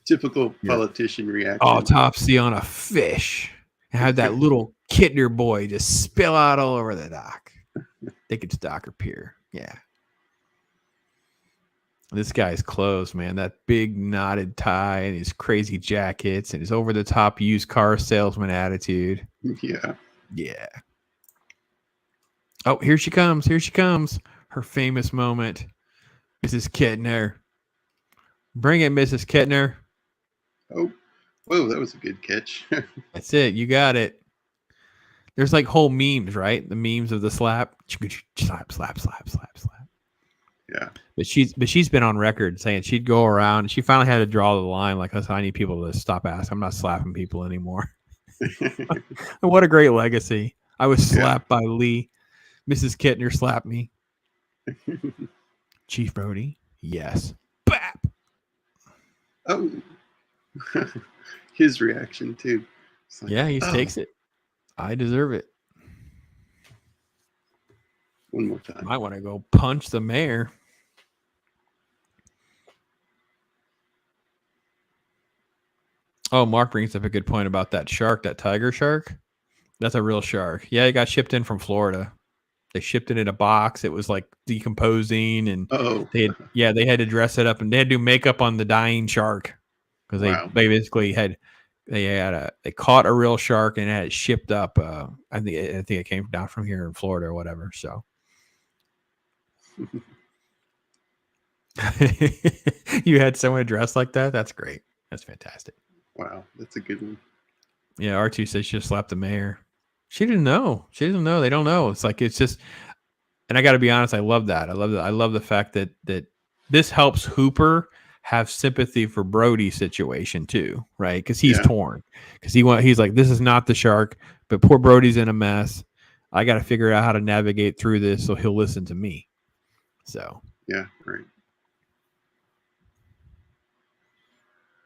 Typical politician reaction. autopsy on a fish. And have that little Kittner boy just spill out all over the dock. I think it's dock or pier. Yeah. This guy's clothes, man. That big knotted tie and his crazy jackets and his over-the-top used car salesman attitude. Yeah. Yeah. Oh, here she comes. Here she comes. Her famous moment. Mrs. Kittner. Bring it, Mrs. Kittner. Oh, whoa, that was a good catch. That's it. You got it. There's like whole memes, right? The memes of the slap. Slap, slap, slap, slap, slap. Yeah. But she's been on record saying she'd go around and she finally had to draw the line like, I need people to stop asking. I'm not slapping people anymore. And what a great legacy. I was slapped by Lee. Mrs. Kittner slapped me. Chief Brody. Yes. Bap. Oh. His reaction too. Like, Yeah, he takes it. I deserve it. One more time. I want to go punch the mayor. Oh, Mark brings up a good point about that shark, that tiger shark. That's a real shark. Yeah, it got shipped in from Florida. They shipped it in a box. It was like decomposing, and they had to dress it up, and they had to do makeup on the dying shark because they basically they caught a real shark and had it shipped up. I think it came down from here in Florida or whatever. So. You had someone dressed like that? That's great. That's fantastic. Wow, that's a good one. Yeah, R2 says she just slapped the mayor. She didn't know. She doesn't know. They don't know. It's like, it's just, and I got to be honest, I love that. I love the fact that this helps Hooper have sympathy for Brody's situation too, right? Because he's torn. Because he's like, this is not the shark, but poor Brody's in a mess. I got to figure out how to navigate through this so he'll listen to me. So yeah, right.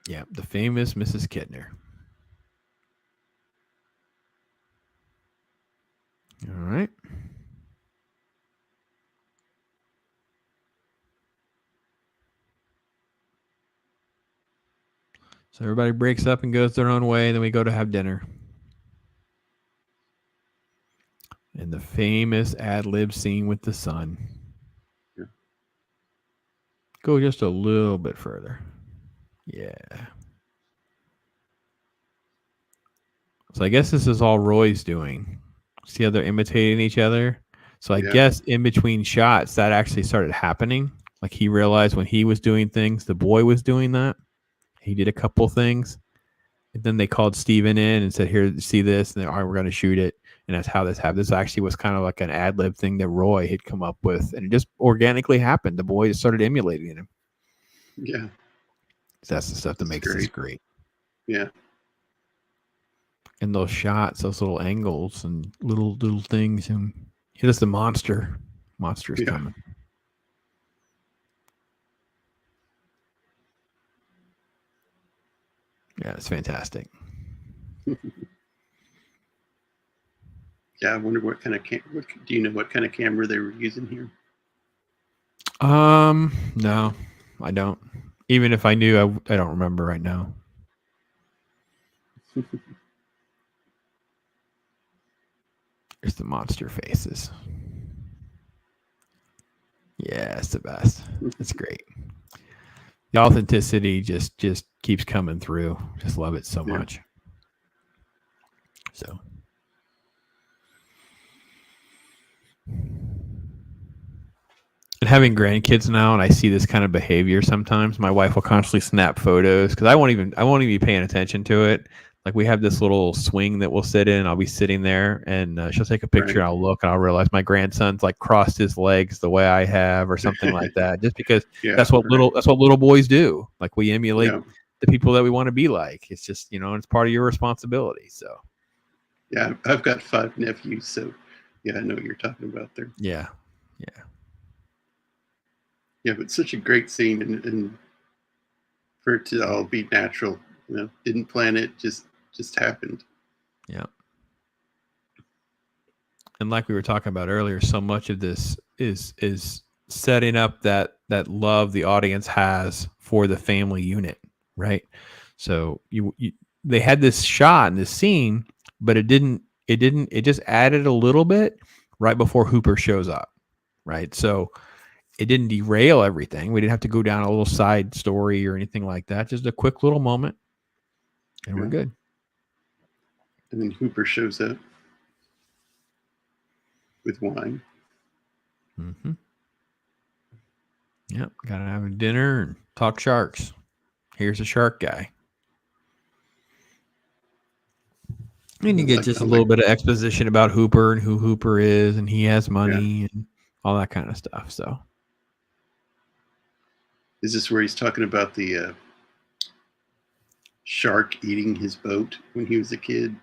Yeah, the famous Mrs. Kidner. All right. So everybody breaks up and goes their own way. Then we go to have dinner. And the famous ad lib scene with the sun. Yeah. Go just a little bit further. Yeah. So I guess this is all Roy's doing. See how they're imitating each other? So I guess in between shots, that actually started happening. Like he realized when he was doing things, the boy was doing that. He did a couple things. And then they called Steven in and said, here, see this. And all right, we're going to shoot it. And that's how this happened. This actually was kind of like an ad lib thing that Roy had come up with. And it just organically happened. The boy just started emulating him. Yeah. So that's the stuff that makes this great. Yeah. And those shots, those little angles and little things. And it is the monster. Monster is coming. Yeah, it's fantastic. Yeah, I wonder what kind of do you know what kind of camera they were using here? No, I don't. Even if I knew, I don't remember right now. There's the monster faces. Yeah, it's the best. It's great. The authenticity just keeps coming through. Just love it so much. So. And having grandkids now, and I see this kind of behavior sometimes. My wife will constantly snap photos because I won't even be paying attention to it. Like we have this little swing that we'll sit in. I'll be sitting there, and she'll take a picture. And I'll look, and I'll realize my grandson's like crossed his legs the way I have, or something like that. Just because that's what little boys do. Like we emulate the people that we want to be like. It's just it's part of your responsibility. So. Yeah, I've got 5 nephews, so yeah, I know what you're talking about there. Yeah. Yeah, but such a great scene, and for it to all be natural. Didn't plan it, just happened. Yeah. And like we were talking about earlier, so much of this is setting up that love the audience has for the family unit, right? So they had this shot in this scene, but it just added a little bit right before Hooper shows up, right? So it didn't derail everything. We didn't have to go down a little side story or anything like that. Just a quick little moment, and we're good. And then Hooper shows up with wine. Mm-hmm. Yep, gotta have a dinner and talk sharks. Here's a shark guy. And you get just a little bit of exposition about Hooper and who Hooper is, and he has money and all that kind of stuff. So, is this where he's talking about the shark eating his boat when he was a kid?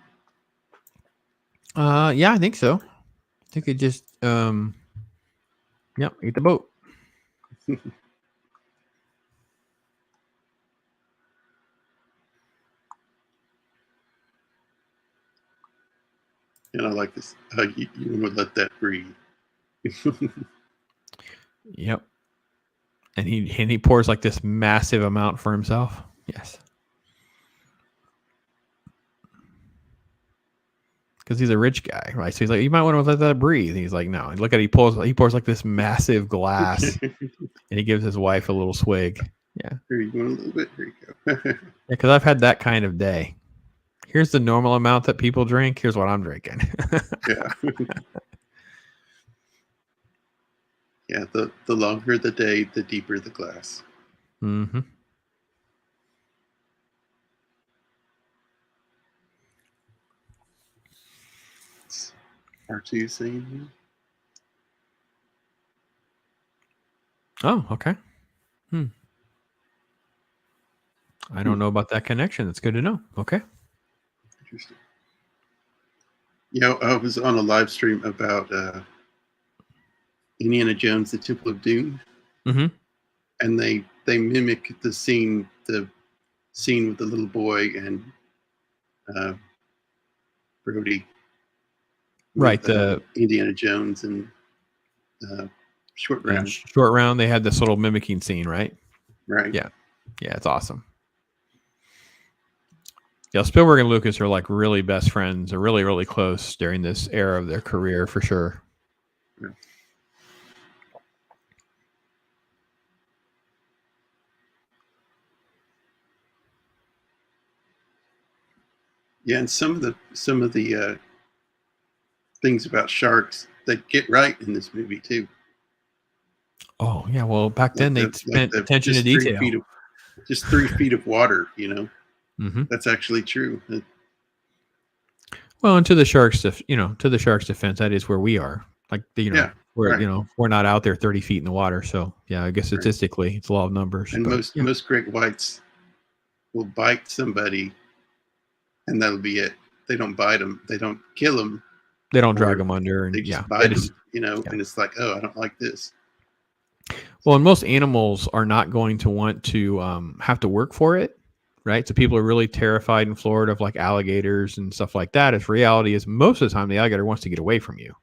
Yeah, I think so. I think it just eat the boat. And I like this. You would let that breathe. Yep. And he pours like this massive amount for himself. Yes. Because he's a rich guy, right? So he's like, you might want to let that breathe. And he's like, no. And look at he pours like this massive glass, and he gives his wife a little swig. Yeah. Here you want a little bit. Here you go. Yeah, because I've had that kind of day. Here's the normal amount that people drink. Here's what I'm drinking. Yeah. Yeah. The longer the day, the deeper the glass. Mm-hmm. R2 saying. Oh, okay. I don't know about that connection. That's good to know. Okay. Interesting. Yeah, I was on a live stream about Indiana Jones, the Temple of Doom. Mm-hmm. And they mimic the scene, the scene with the little boy and Brody, Right. with Indiana Jones and Short And Round. Short Round, they had this little mimicking scene, right? Right. Yeah. Yeah, it's awesome. Yeah, Spielberg and Lucas are like really best friends. They're really, really close during this era of their career for sure. Yeah. Yeah, and some of the things about sharks they get right in this movie too. Oh yeah, well back then they spent attention to just detail. Just 3 feet of water. Mm-hmm. That's actually true. Well, and to the sharks, to the sharks' defense, that is where we are. Like, Yeah, we're right. we're not out there 30 feet in the water. So yeah, I guess statistically, it's a law of numbers. And But yeah, most great whites will bite somebody, and that'll be it. They don't bite them. They don't kill them. they don't drag Or them under, and they yeah, just bite them. yeah. And it's like, oh, I don't like this. Well, and most animals are not going to want to have to work for it, right? So people are really terrified in Florida of like alligators and stuff like that. If reality is most of the time the alligator wants to get away from you.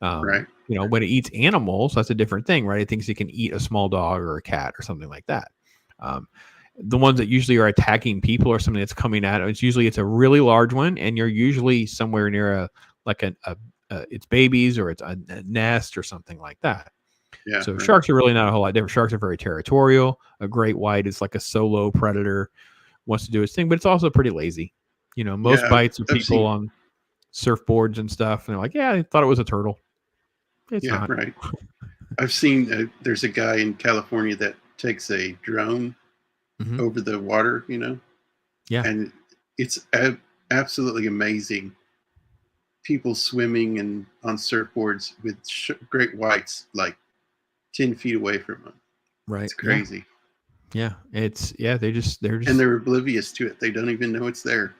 Right. When it eats animals, that's a different thing, right? It thinks it can eat a small dog or a cat or something like that. The ones that usually are attacking people or something that's coming at it, it's a really large one, and you're usually somewhere near its babies or it's a nest or something like that. Yeah. So right. sharks are really not a whole lot different. Sharks are very territorial. A great white is like a solo predator, wants to do its thing, but it's also pretty lazy. Most bites are people on surfboards and stuff, and they're like, "Yeah, I thought it was a turtle." It's not. Right. I've seen there's a guy in California that takes a drone over the water, Yeah. And it's absolutely amazing. People swimming and on surfboards with great whites like 10 feet away from them. Right. It's crazy. Yeah. They're just and they're oblivious to it. They don't even know it's there.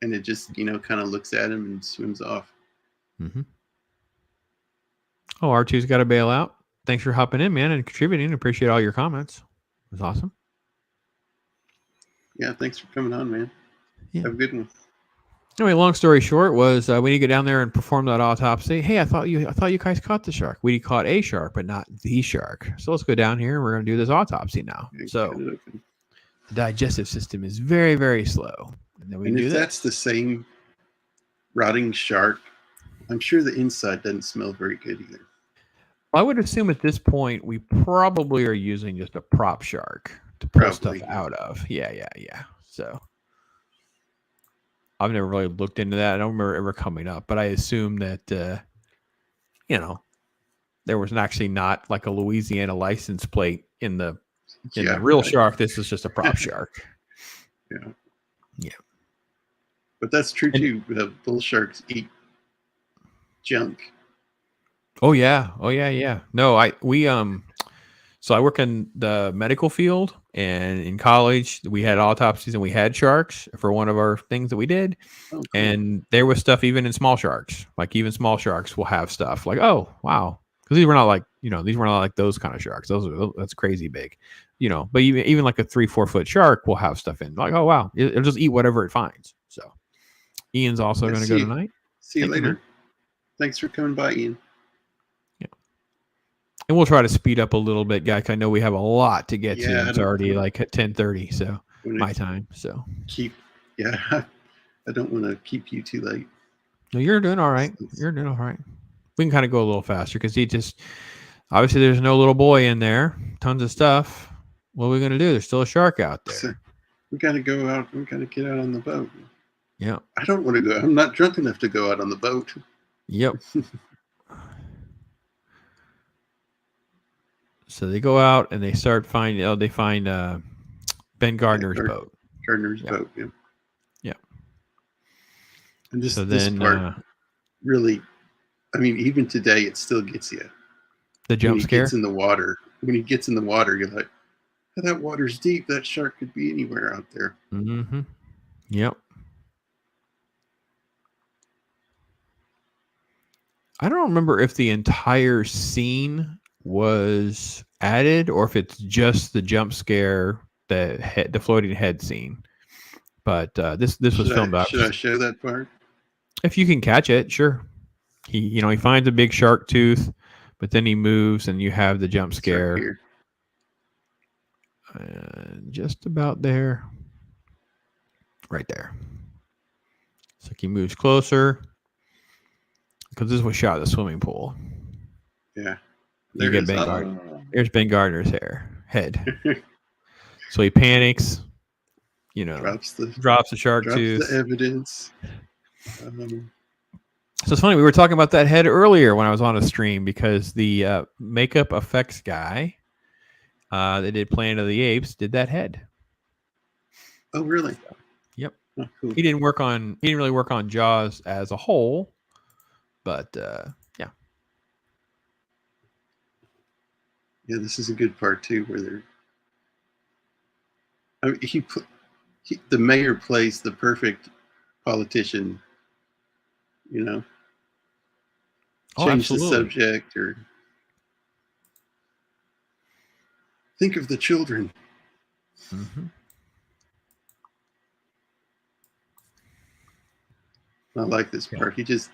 And it just, kind of looks at him and swims off. Mm-hmm. Oh, R2's got to bail out. Thanks for hopping in, man, and contributing. Appreciate all your comments. It was awesome. Yeah, thanks for coming on, man. Yeah. Have a good one. Anyway, long story short was we need to go down there and perform that autopsy. Hey, I thought you guys caught the shark. We caught a shark, but not the shark. So let's go down here and we're going to do this autopsy now. So the digestive system is very, very slow. And then if that's the same rotting shark, I'm sure the inside doesn't smell very good either. I would assume at this point we probably are using just a prop shark to pull stuff out of. Yeah. So I've never really looked into that. I don't remember ever coming up, but I assume that, there was actually not like a Louisiana license plate in the real shark. This is just a prop shark. Yeah. But that's true too. Bull sharks eat junk. Oh yeah. No, so I work in the medical field, and in college we had autopsies and we had sharks for one of our things that we did. Oh, cool. And there was stuff even in small sharks. Like even small sharks will have stuff like, oh wow, because these were not like those kind of sharks. That's crazy big, But even like a 3-4 foot shark will have stuff in. Like, oh wow, it'll just eat whatever it finds. So Ian's also going to go tonight. See you later. Thanks for coming by, Ian. And we'll try to speed up a little bit, guys. I know we have a lot to get to. It's already like at 10:30, so my time. So I don't want to keep you too late. No, you're doing all right. You're doing all right. We can kind of go a little faster because obviously there's no little boy in there. Tons of stuff. What are we gonna do? There's still a shark out there. So we gotta go out. We gotta get out on the boat. Yeah. I don't want to go. I'm not drunk enough to go out on the boat. Yep. So they go out and they start finding. They find Ben Gardner's boat. Gardner's boat. Yeah. Yeah. And this part really, I mean, even today it still gets you. The jump scare. When he gets in the water, you're like, oh, that water's deep. That shark could be anywhere out there. Mm-hmm. Yep. I don't remember if the entire scene was added or if it's just the jump scare the floating head scene. But this was filmed out. Should I show that part? If you can catch it, sure. He finds a big shark tooth, but then he moves, and you have the jump scare. Here. Just about there, right there. It's like he moves closer because this was shot at the swimming pool. Yeah, You get Ben Gardner. There's Ben Gardner's head. So he panics. Drops the shark tooth. The evidence. So it's funny, we were talking about that head earlier when I was on a stream because the makeup effects guy that did Planet of the Apes did that head. Oh, really? Yep. Oh, cool. He didn't really work on Jaws as a whole, but yeah. Yeah, this is a good part too, where the mayor plays the perfect politician. Change the subject or think of the children. Mm-hmm. I like this part. He just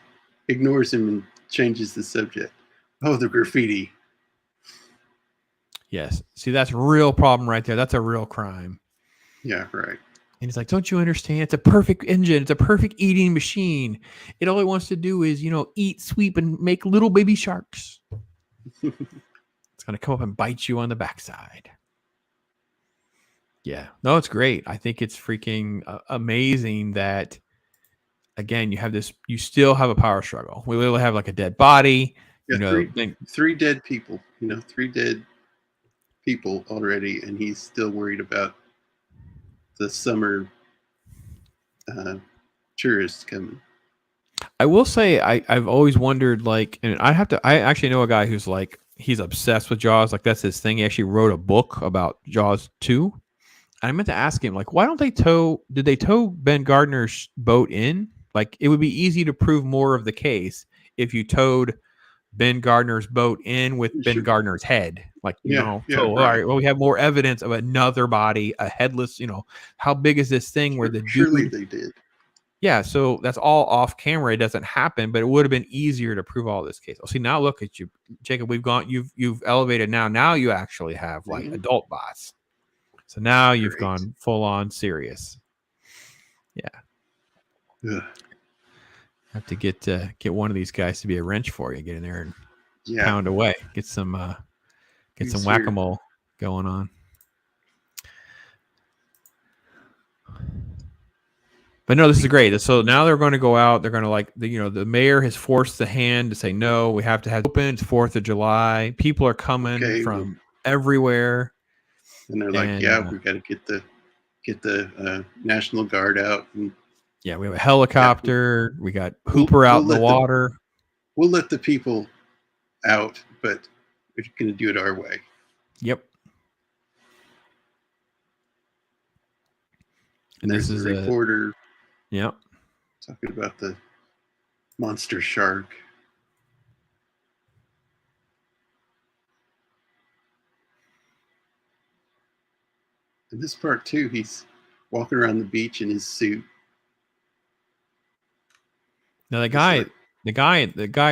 ignores him and changes the subject. Oh, the graffiti. Yes. See, that's a real problem right there. That's a real crime. Yeah, right. And he's like, don't you understand? It's a perfect engine. It's a perfect eating machine. It all it wants to do is, eat, sweep, and make little baby sharks. It's going to come up and bite you on the backside. Yeah. No, it's great. I think it's freaking amazing that, again, you still have a power struggle. We literally have like a dead body. Yeah, three dead people, 3 dead people already, and he's still worried about the summer tourists coming. I will say I've always wondered, and I actually know a guy who's like, he's obsessed with Jaws. Like that's his thing. He actually wrote a book about Jaws 2. And I meant to ask him, like, why don't did they tow Ben Gardner's boat in? Like it would be easy to prove more of the case if you towed Ben Gardner's boat in with Ben Gardner's head. Like, all right, well, we have more evidence of another body, a headless, how big is this thing where the surely they did. Yeah, so that's all off camera. It doesn't happen, but it would have been easier to prove all this case. See, now look at you, Jacob. You've elevated now. Now you actually have like adult bots. So now you've gone full on serious. Yeah. Have to get one of these guys to be a wrench for you. Get in there and pound away. Get some whack-a-mole going on. But no, this is great. So now they're going to go out. They're going to the mayor has forced the hand to say no. We have to have it open. It's 4th of July. People are coming from everywhere, and they're like, we got to get the National Guard out. And we have a helicopter. We got Hooper out in the water. We'll let the people out, but we're going to do it our way. Yep. And this is a reporter. Yep. Talking about the monster shark. And this part too, he's walking around the beach in his suit. Now the guy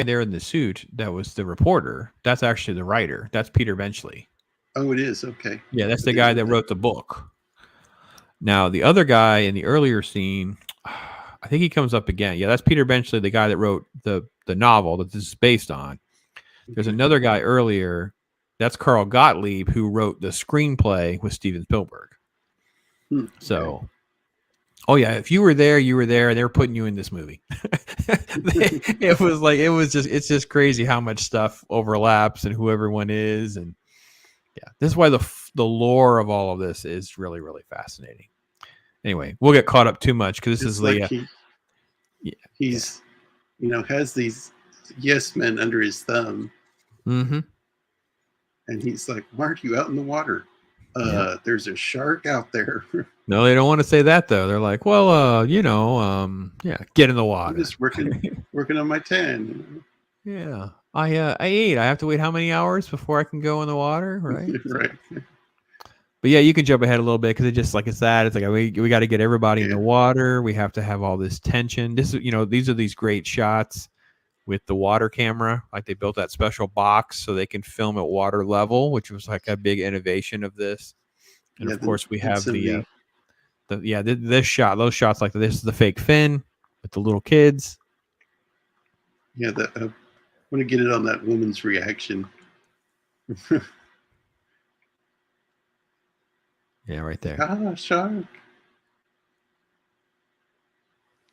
there in the suit that was the reporter, that's actually the writer. That's Peter Benchley. Oh, it is? Okay. Yeah, that's the guy that wrote the book. Now, the other guy in the earlier scene, I think he comes up again. Yeah, that's Peter Benchley, the guy that wrote the novel that this is based on. There's another guy earlier. That's Carl Gottlieb, who wrote the screenplay with Steven Spielberg. Okay. So, oh yeah, if you were there, you were there. They were putting you in this movie. It's just crazy how much stuff overlaps and who everyone is, and this is why the lore of all of this is really, really fascinating. Anyway, we'll get caught up too much because this is like he's has these yes men under his thumb, and he's like, "Why aren't you out in the water? There's a shark out there." No, they don't want to say that though. They're like, "Well, get in the water." I'm just working on my tan. Yeah, I ate. I have to wait how many hours before I can go in the water, right? Right. But yeah, you can jump ahead a little bit because it just like it's that. It's like we got to get everybody in Yeah. the water. We have to have all this tension. This is these are these great shots with the water camera. Like they built that special box so they can film at water level, which was like a big innovation of this. And Yeah, of course we then have somebody, this shot, those shots like this is the fake fin with the little kids. yeah, I want to get it on that woman's reaction. Yeah, right there. Ah, shark.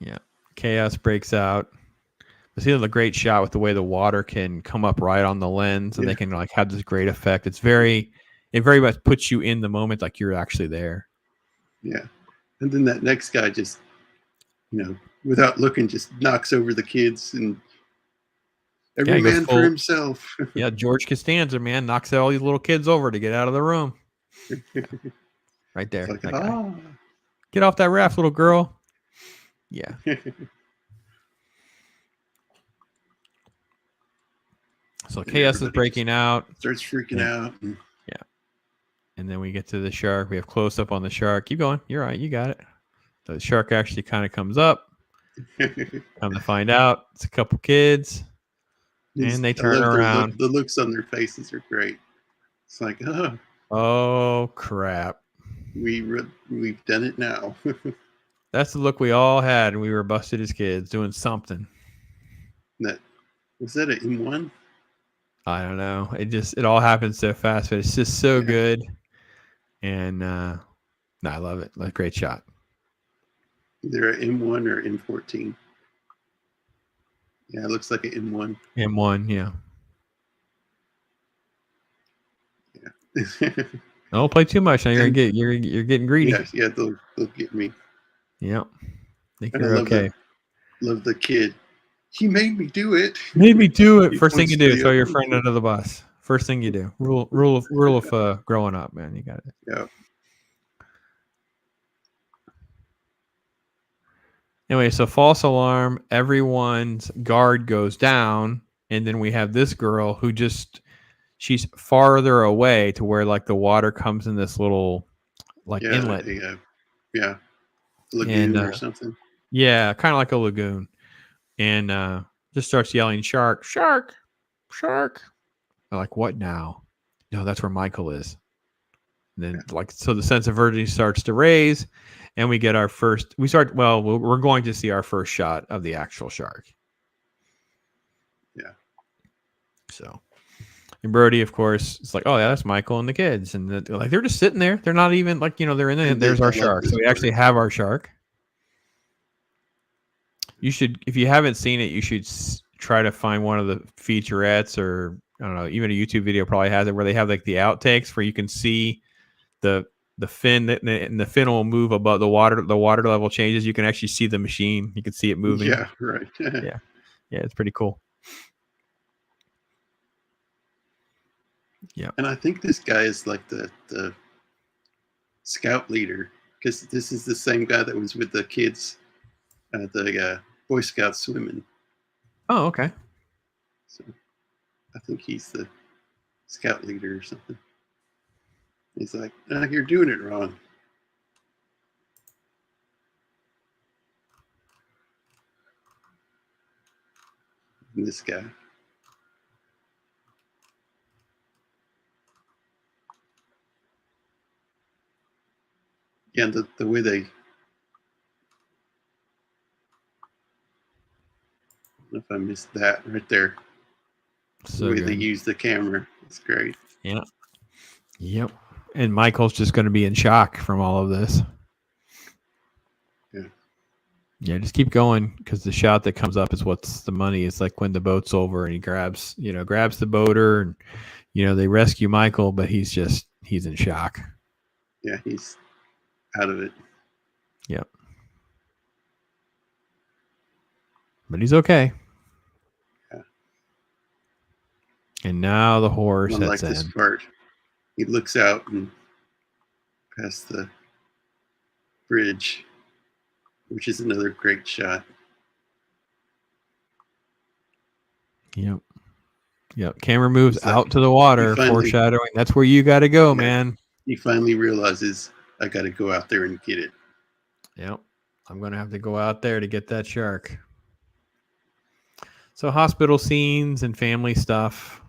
Yeah. Chaos breaks out. It's either the great shot with the way the water can come up right on the lens and Yeah. they can like have this great effect. It very much puts you in the moment like you're actually there. Yeah. And then that next guy just, without looking, just knocks over the kids and every he goes man for full- himself. Yeah, George Costanza, man, knocks all these little kids over to get out of the room. Right there. It's like, that guy. ah. Get off that raft, little girl. Yeah. So chaos is everybody breaking out. Starts freaking out. And then we get to the shark. We have close up on the shark. Keep going. You're right. You got it. The shark actually kind of comes up. Come to find out, it's a couple kids. And they turn around. The looks on their faces are great. It's like, oh crap! we've done it now. That's the look we all had, and we were busted as kids doing something. Was that an M1? I don't know. It all happens so fast, but it's just so good. And no, I love it. Like, great shot. Either an M1 or M14. Yeah, it looks like an M1. M1, yeah. Yeah. Don't play too much. Now you're getting greedy. Yeah, they'll get me. Yep. Think And I you're love okay. Love the kid. He made me do it. Made me do it. He First thing wants you do, to throw be your a- friend under the bus. First thing you do. Rule of growing up, man. You got it. Yeah. Anyway, so false alarm. Everyone's guard goes down, and then we have this girl who she's farther away to where like the water comes in this little like inlet. Lagoon And, or something. Yeah, kind of like a lagoon, and just starts yelling, "Shark, shark, shark!" I'm like, what now? No, that's where Michael is. And then, so the sense of urgency starts to raise, and we get our first. We're going to see our first shot of the actual shark. Yeah. So, and Brody, of course, it's like, oh yeah, that's Michael and the kids, and they're just sitting there. They're not even like they're in there. And There's they our love shark. this So we actually bird. have our shark. You should, if you haven't seen it, you should try to find one of the featurettes, or I don't know, even a YouTube video probably has it, where they have like the outtakes where you can see the fin, and the fin will move above the water. The water level changes. You can actually see the machine. You can see it moving. Yeah, right. Yeah, it's pretty cool. Yeah. And I think this guy is like the scout leader, because this is the same guy that was with the kids at the Boy Scout swimming. Oh, okay. So I think he's the scout leader or something. He's like, no, you're doing it wrong. And this guy. Yeah, the way they, I don't know if I missed that right there. So the way good. they use the camera. It's great. Yeah. Yep. And Michael's just going to be in shock from all of this. Yeah. Yeah, just keep going, because the shot that comes up is what's the money. It's like when the boat's over and he grabs the boater, and they rescue Michael, but he's in shock. Yeah, he's out of it. Yep. But he's okay. Yeah. And now the horror I sets like this in. part. He looks out and past the bridge, which is another great shot. Yep. Camera moves It's like, out to the water, you finally- foreshadowing. That's where you got to go, Yeah. man. he finally realizes I got to go out there and get it. Yep. I'm going to have to go out there to get that shark. So hospital scenes and family stuff.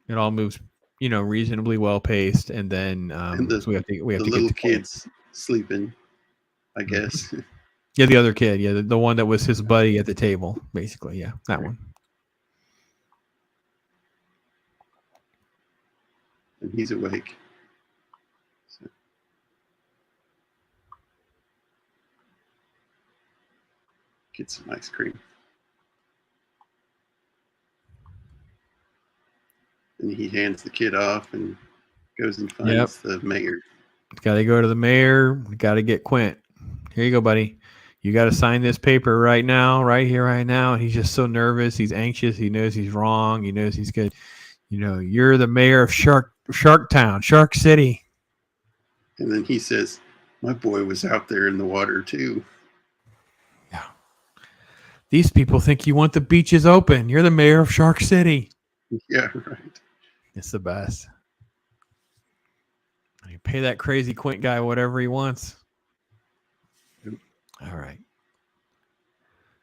It all moves, reasonably well paced. And then And the so we have to the get little to Quint. kid's sleeping, I guess. Yeah, the other kid. Yeah, the one that was his buddy at the table, basically. Yeah, that one. And he's awake. So. Get some ice cream. And he hands the kid off and goes and finds the mayor. Got to go to the mayor. We got to get Quint. Here you go, buddy. You got to sign this paper right now, right here, right now. And he's just so nervous. He's anxious. He knows he's wrong. He knows he's good. You're the mayor of Shark Town, Shark City. And then he says, my boy was out there in the water too. Yeah. These people think you want the beaches open. You're the mayor of Shark City. Yeah, right. It's the best. You pay that crazy Quint guy whatever he wants. Yep. All right.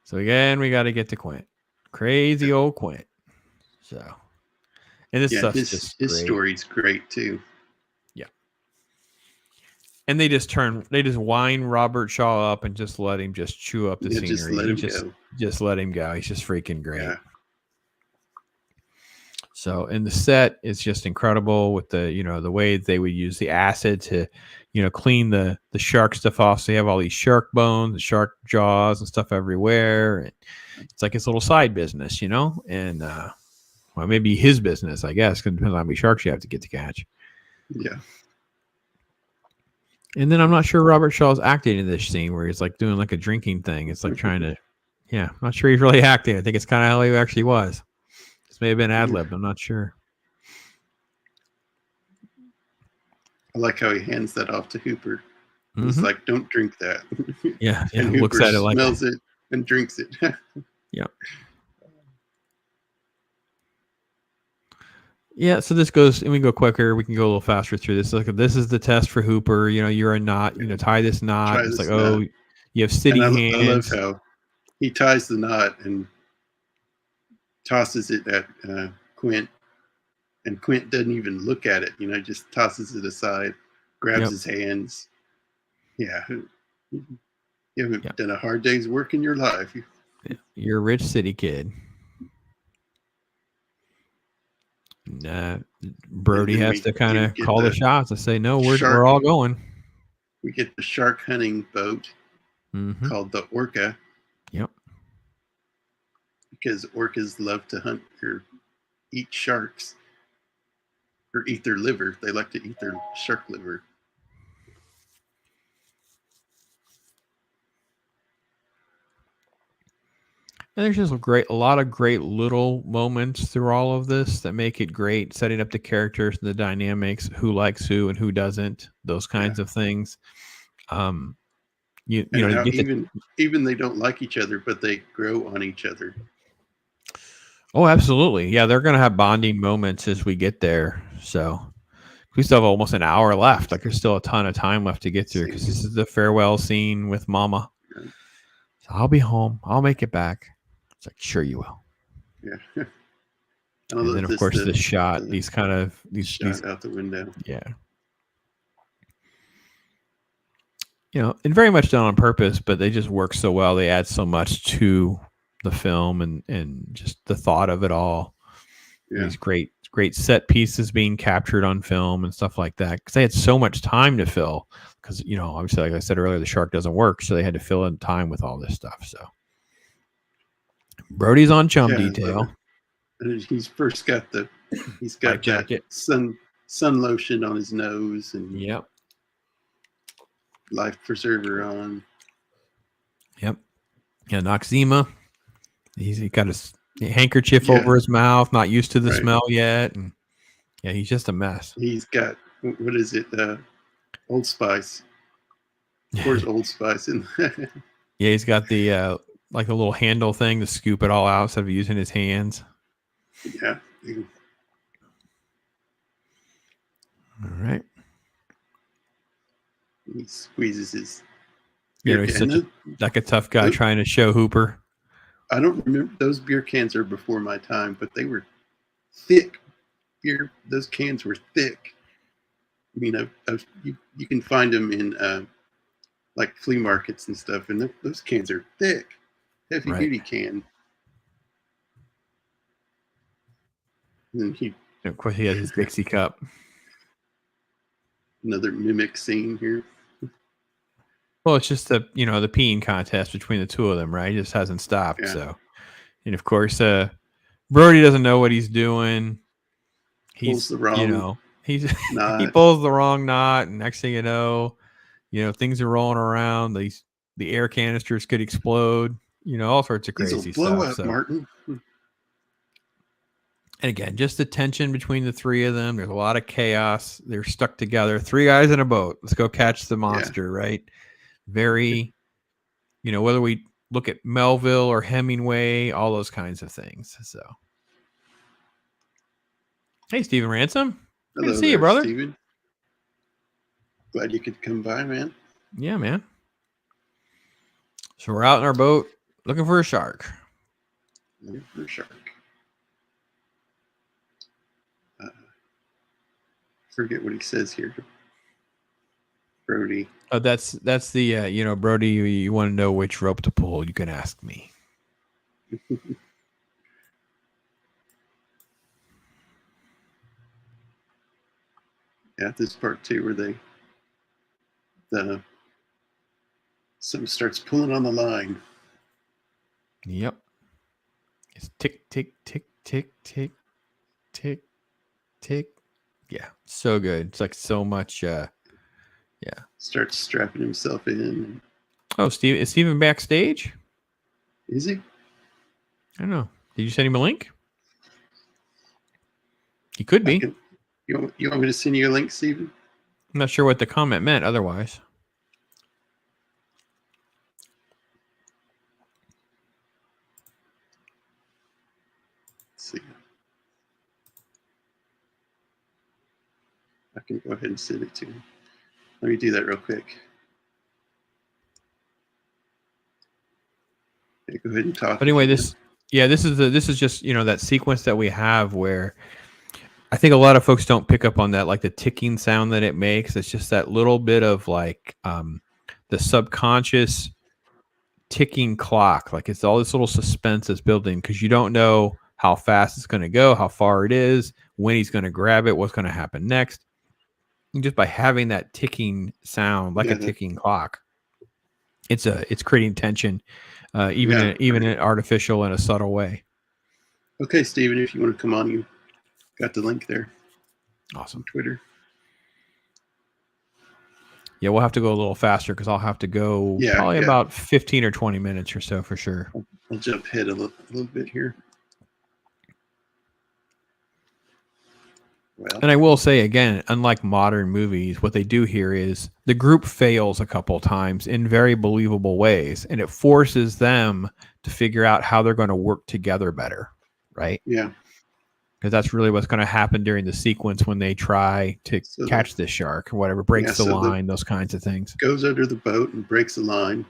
So again, we got to get to Quint. Crazy old Quint. So, and this stuff's just his great. story's great too. Yeah. And they just wind Robert Shaw up and just let him just chew up the scenery. Just let him go. Just let him go. He's just freaking great. Yeah. So, and the set is just incredible with the, the way they would use the acid to, clean the shark stuff off. So you have all these shark bones, the shark jaws and stuff everywhere. And it's like his little side business, and, well, maybe his business, I guess, because it depends on how many sharks you have to get to catch. Yeah. And then I'm not sure Robert Shaw's acting in this scene where he's like doing like a drinking thing. It's like trying to, I'm not sure he's really acting. I think it's kind of how he actually was. This may have been ad-libbed. I'm not sure. I like how he hands that off to Hooper. Mm-hmm. He's like, don't drink that. Yeah. And looks Hooper at it like smells it and drinks it. Yeah. Yeah, so this goes, and we can go quicker. We can go a little faster through this. Like, this is the test for Hooper. You're a knot. Tie this knot. Try it's this like, knot. You have city hands. I love how he ties the knot and tosses it at Quint, and Quint doesn't even look at it. Just tosses it aside, grabs his hands. Yeah, you haven't done a hard day's work in your life. You're a rich city kid. Brody has to kind of call the shots and say, no, we're all going. We get the shark hunting boat called the Orca. Yep. Because orcas love to hunt or eat sharks or eat their liver. They like to eat their shark liver. And there's just a lot of great little moments through all of this that make it great, setting up the characters and the dynamics, who likes who and who doesn't, those kinds of things. Even they don't like each other, but they grow on each other. Oh, absolutely. Yeah, they're going to have bonding moments as we get there. So we still have almost an hour left. Like, there's still a ton of time left to get through because this is the farewell scene with Mama. Right. So I'll be home. I'll make it back. It's like, sure you will. Yeah. And then, of course, the shot. These shot out the window. Yeah. And very much done on purpose, but they just work so well. They add so much to the film and just the thought of it all. Yeah. These great set pieces being captured on film and stuff like that. Because they had so much time to fill. Because, obviously, like I said earlier, the shark doesn't work. So they had to fill in time with all this stuff. So Brody's on chum detail. He's first got that sun lotion on his nose and life preserver on. Yep. Yeah, Noxzema. He's got a handkerchief over his mouth, not used to the smell yet, and he's just a mess. He's got, what is it? Old Spice. Pours Old Spice in. Yeah, he's got the like a little handle thing to scoop it all out instead of using his hands. Yeah. All right. He squeezes his You beer know, he's can. such a like a tough guy Those- trying to show Hooper. I don't remember, those beer cans are before my time, but they were thick beer. Those cans were thick. I mean, you can find them in like flea markets and stuff, and those cans are thick, heavy Right. duty can. And then Of course, he has his Dixie cup. another mimic scene here. Well, it's just the the peeing contest between the two of them, right? It just hasn't stopped. Yeah. So, and of course, Brody doesn't know what he's doing. Pulls the wrong he knot. pulls the wrong knot, and next thing you know, things are rolling around. The air canisters could explode. All sorts of These will crazy blow stuff. up, So, Martin. and again, just the tension between the three of them. There's a lot of chaos. They're stuck together. Three guys in a boat. Let's go catch the monster, right? Very, whether we look at Melville or Hemingway, all those kinds of things. So, hey, Stephen Ransom. Good Hello to see you, there, brother. Steven. Glad you could come by, man. Yeah, man. So we're out in our boat looking for a shark. Looking for a shark. Forget what he says here. Brody. Oh, that's the Brody. You want to know which rope to pull? You can ask me. Yeah, this part too, where someone starts pulling on the line. Yep. It's tick, tick, tick, tick, tick, tick, tick. Yeah, so good. It's like so much. Starts strapping himself in. Oh, Steve, is Steven backstage? Is he? I don't know. Did you send him a link? He could be. You want me to send you a link, Steven? I'm not sure what the comment meant otherwise. Let's see. I can go ahead and send it to him. Let me do that real quick. Okay, go ahead and talk. But anyway, this is just that sequence that we have where I think a lot of folks don't pick up on that, like the ticking sound that it makes. It's just that little bit of like the subconscious ticking clock. Like it's all this little suspense that's building because you don't know how fast it's going to go, how far it is, when he's going to grab it, what's going to happen next. And just by having that ticking sound, like a ticking clock, it's creating tension, even in artificial and a subtle way. Okay, Steven, if you want to come on, you got the link there. Awesome. Twitter. Yeah, we'll have to go a little faster because I'll have to go probably about 15 or 20 minutes or so for sure. I'll jump ahead a little bit here. Well, and I will say again, unlike modern movies, what they do here is the group fails a couple times in very believable ways, and it forces them to figure out how they're going to work together better, right? Yeah. Because that's really what's going to happen during the sequence when they try to catch this shark or whatever, breaks the line, those kinds of things. Goes under the boat and breaks the line.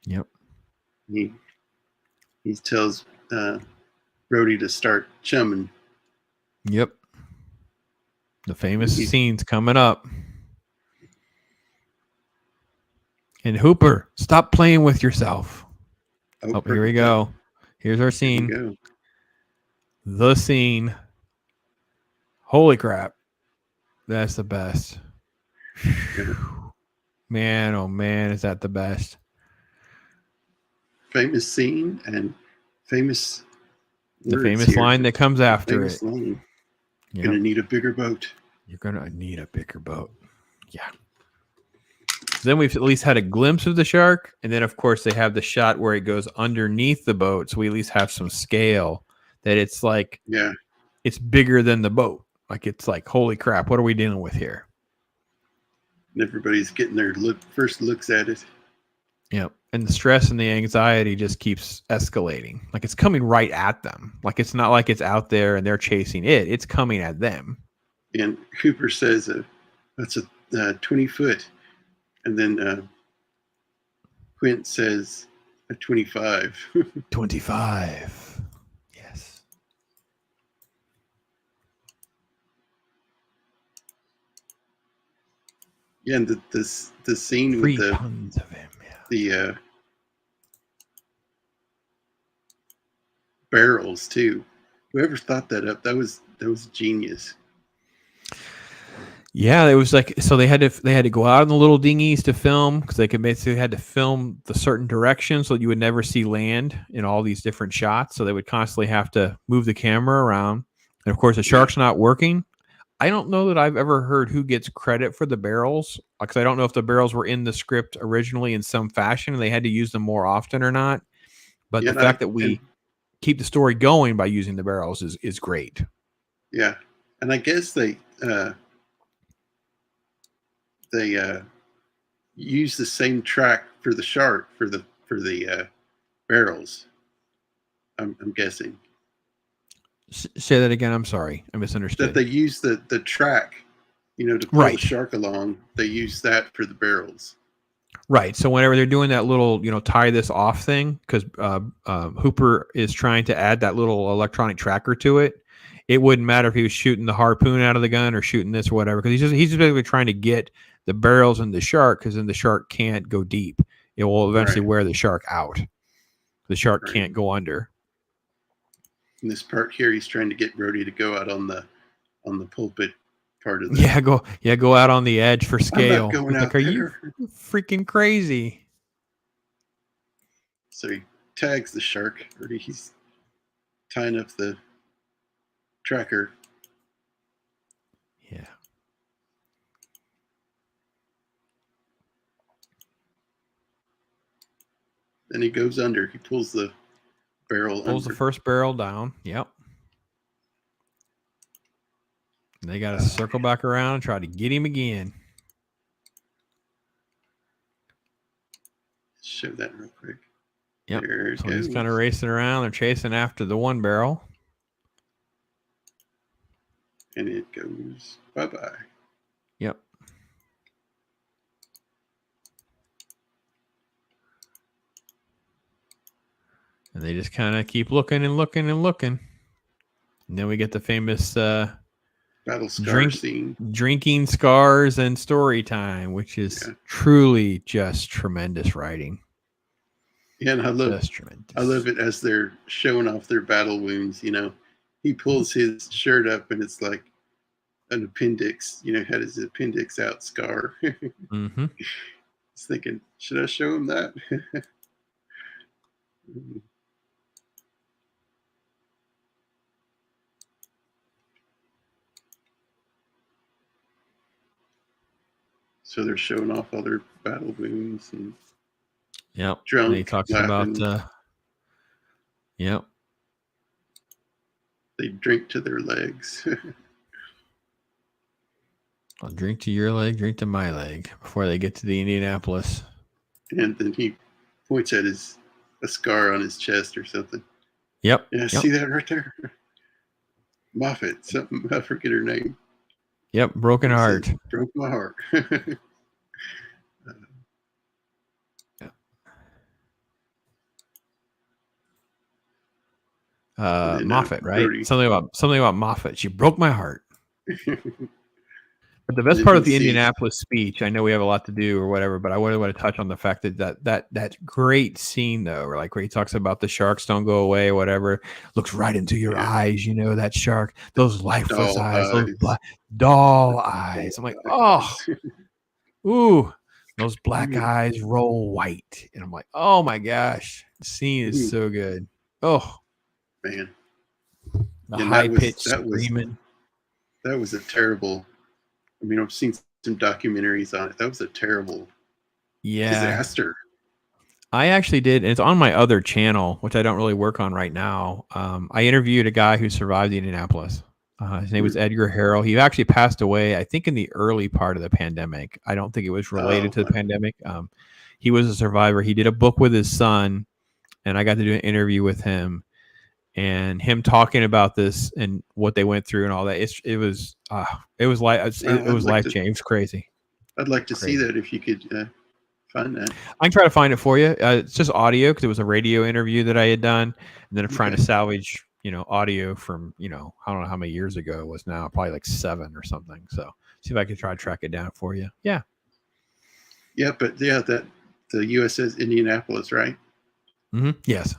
Yep. He tells Brody to start chumming. Yep. The famous scene's coming up. And Hooper, stop playing with yourself. Oh, here we go. Here's our scene. The scene. Holy crap. That's the best. Man, oh man, is that the best. Famous scene and famous the famous line that comes after it. You're going to need a bigger boat. You're going to need a bigger boat. Yeah. So then we've at least had a glimpse of the shark. And then, of course, they have the shot where it goes underneath the boat. So we at least have some scale that it's like, it's bigger than the boat. Like, it's like, holy crap, what are we dealing with here? And everybody's getting their first looks at it. Yep. And the stress and the anxiety just keeps escalating. Like it's coming right at them. Like it's not like it's out there and they're chasing it. It's coming at them. And Hooper says that's a 20-foot And then Quint says a 25. 25. Yes. Yeah, and the scene 3 with tons of him. Yeah. the barrels too. Whoever thought that up, that was genius. Yeah, it was like, so they had to go out in the little dinghies to film, because they basically had to film the certain direction so that you would never see land in all these different shots. So they would constantly have to move the camera around. And of course, the shark's not working. I don't know that I've ever heard who gets credit for the barrels, because I don't know if the barrels were in the script originally in some fashion and they had to use them more often or not. But Yeah, the fact that we keep the story going by using the barrels is great. Yeah, and I guess they use the same track for the shark for the barrels. I'm guessing Say that again. I'm sorry, I misunderstood. that they use the track, to pull the shark along. They use that for the barrels. Right. So whenever they're doing that little, tie this off thing, because Hooper is trying to add that little electronic tracker to it, it wouldn't matter if he was shooting the harpoon out of the gun or shooting this or whatever, because he's just basically trying to get the barrels in the shark, because then the shark can't go deep. It will eventually wear the shark out. The shark can't go under. In this part here, he's trying to get Brody to go out on the pulpit part of the go out on the edge for scale. I'm not going out are you freaking crazy? So he tags the shark, or he's tying up the tracker. Yeah. Then he goes under. He pulls the barrel under. The first barrel down. Yep. And they got to circle back around and try to get him again. Show that real quick. Yep. So he's kind of racing around. They're chasing after the one barrel. And it goes bye-bye. Yep. And they just kind of keep looking and looking and looking. And then we get the famous battle scar scene. Drinking scars and story time, which is truly just tremendous writing. Yeah, and I love it as they're showing off their battle wounds. He pulls his shirt up and it's like an appendix, had his appendix out scar. Mm-hmm. He's thinking, should I show him that? So they're showing off all their battle wounds and drunk. And he talks laughing. About they drink to their legs. I'll drink to your leg, drink to my leg before they get to the Indianapolis. And then he points at a scar on his chest or something. Yep. Yeah, see that right there? Moffat, something, I forget her name. Yep, broken heart. Broke my heart. Moffat, right? Brody. Something about Moffat. She broke my heart. But the best part of the Indianapolis speech, I know we have a lot to do or whatever, but I want to touch on the fact that great scene though, where he talks about the sharks don't go away or whatever, looks right into your eyes, that shark, those lifeless eyes, those doll eyes. I'm like, oh, ooh, those black eyes roll white. And I'm like, oh my gosh, the scene is so good. Oh, man. The high-pitched screaming. That was a terrible... I've seen some documentaries on it. That was a terrible disaster. I actually did. And it's on my other channel, which I don't really work on right now. I interviewed a guy who survived the Indianapolis. His name was Edgar Harrell. He actually passed away, I think, in the early part of the pandemic. I don't think it was related to the pandemic. He was a survivor. He did a book with his son, and I got to do an interview with him. And him talking about this and what they went through and all that, it was life changing. It was crazy. I'd like to see Crazy. that if you could find that. I can try to find it for you. It's just audio because it was a radio interview that I had done, and then I'm trying to Okay. salvage, audio from, I don't know how many years ago it was now, probably like 7 or something. So see if I can try to track it down for you. Yeah. Yeah, but yeah, that the USS Indianapolis, right? Yes.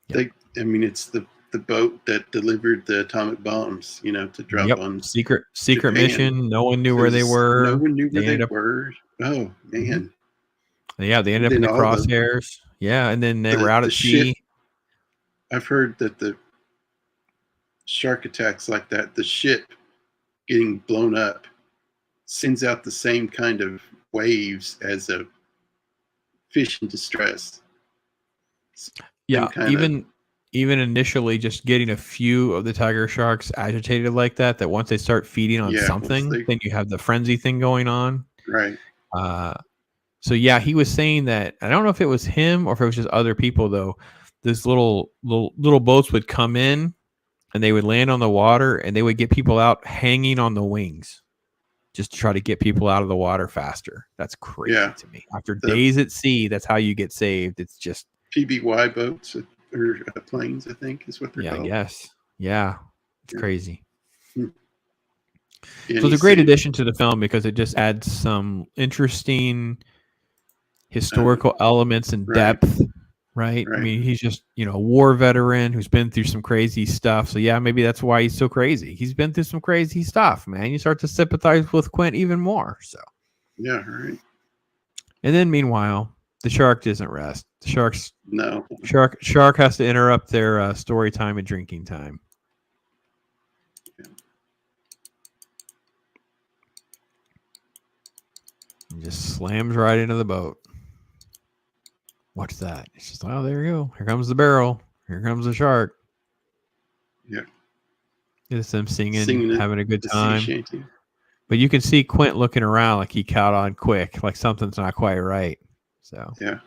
Yep. I mean, it's the boat that delivered the atomic bombs, to drop Yep. on Secret Japan. mission. No one knew where they Because no were. one knew where They they ended up. were. Oh Mhm. man! Yeah, they And ended up in then the all the crosshairs. Yeah, and then they were out the at ship. sea. I've heard that the shark attacks like that, the ship getting blown up sends out the same kind of waves as a fish in distress. Same Yeah, kind of even initially, just getting a few of the tiger sharks agitated like that. That once they start feeding on yeah. Once something, they then you have the frenzy thing going on. right. Uh, so yeah, he was saying that. I don't know if it was him or if it was just other people though. This little boats would come in and they would land on the water and they would get people out hanging on the wings just to try to get people out of the water faster. That's crazy Yeah. to me. After The days at sea, that's how you get saved. It's just PBY boats or planes, I think, is what they're yeah, I called. guess. Yeah. It's Yeah. crazy. Yeah, So it's a great addition to the film because it just adds some interesting historical elements and right. depth, right? I Right. mean, he's just, a war veteran who's been through some crazy stuff. So yeah, maybe that's why he's so crazy. He's been through some crazy stuff, man. You start to sympathize with Quint even more. So Yeah, right. and then meanwhile, the shark doesn't rest. The No. shark has to interrupt their story time and drinking time. And just slams right into the boat. What's that? It's just, oh, there you go. Here comes the barrel. Here comes the shark. Yeah. It's them singing having a good time. Sea shanty. But you can see Quint looking around like he caught on quick, like something's not quite right. So yeah.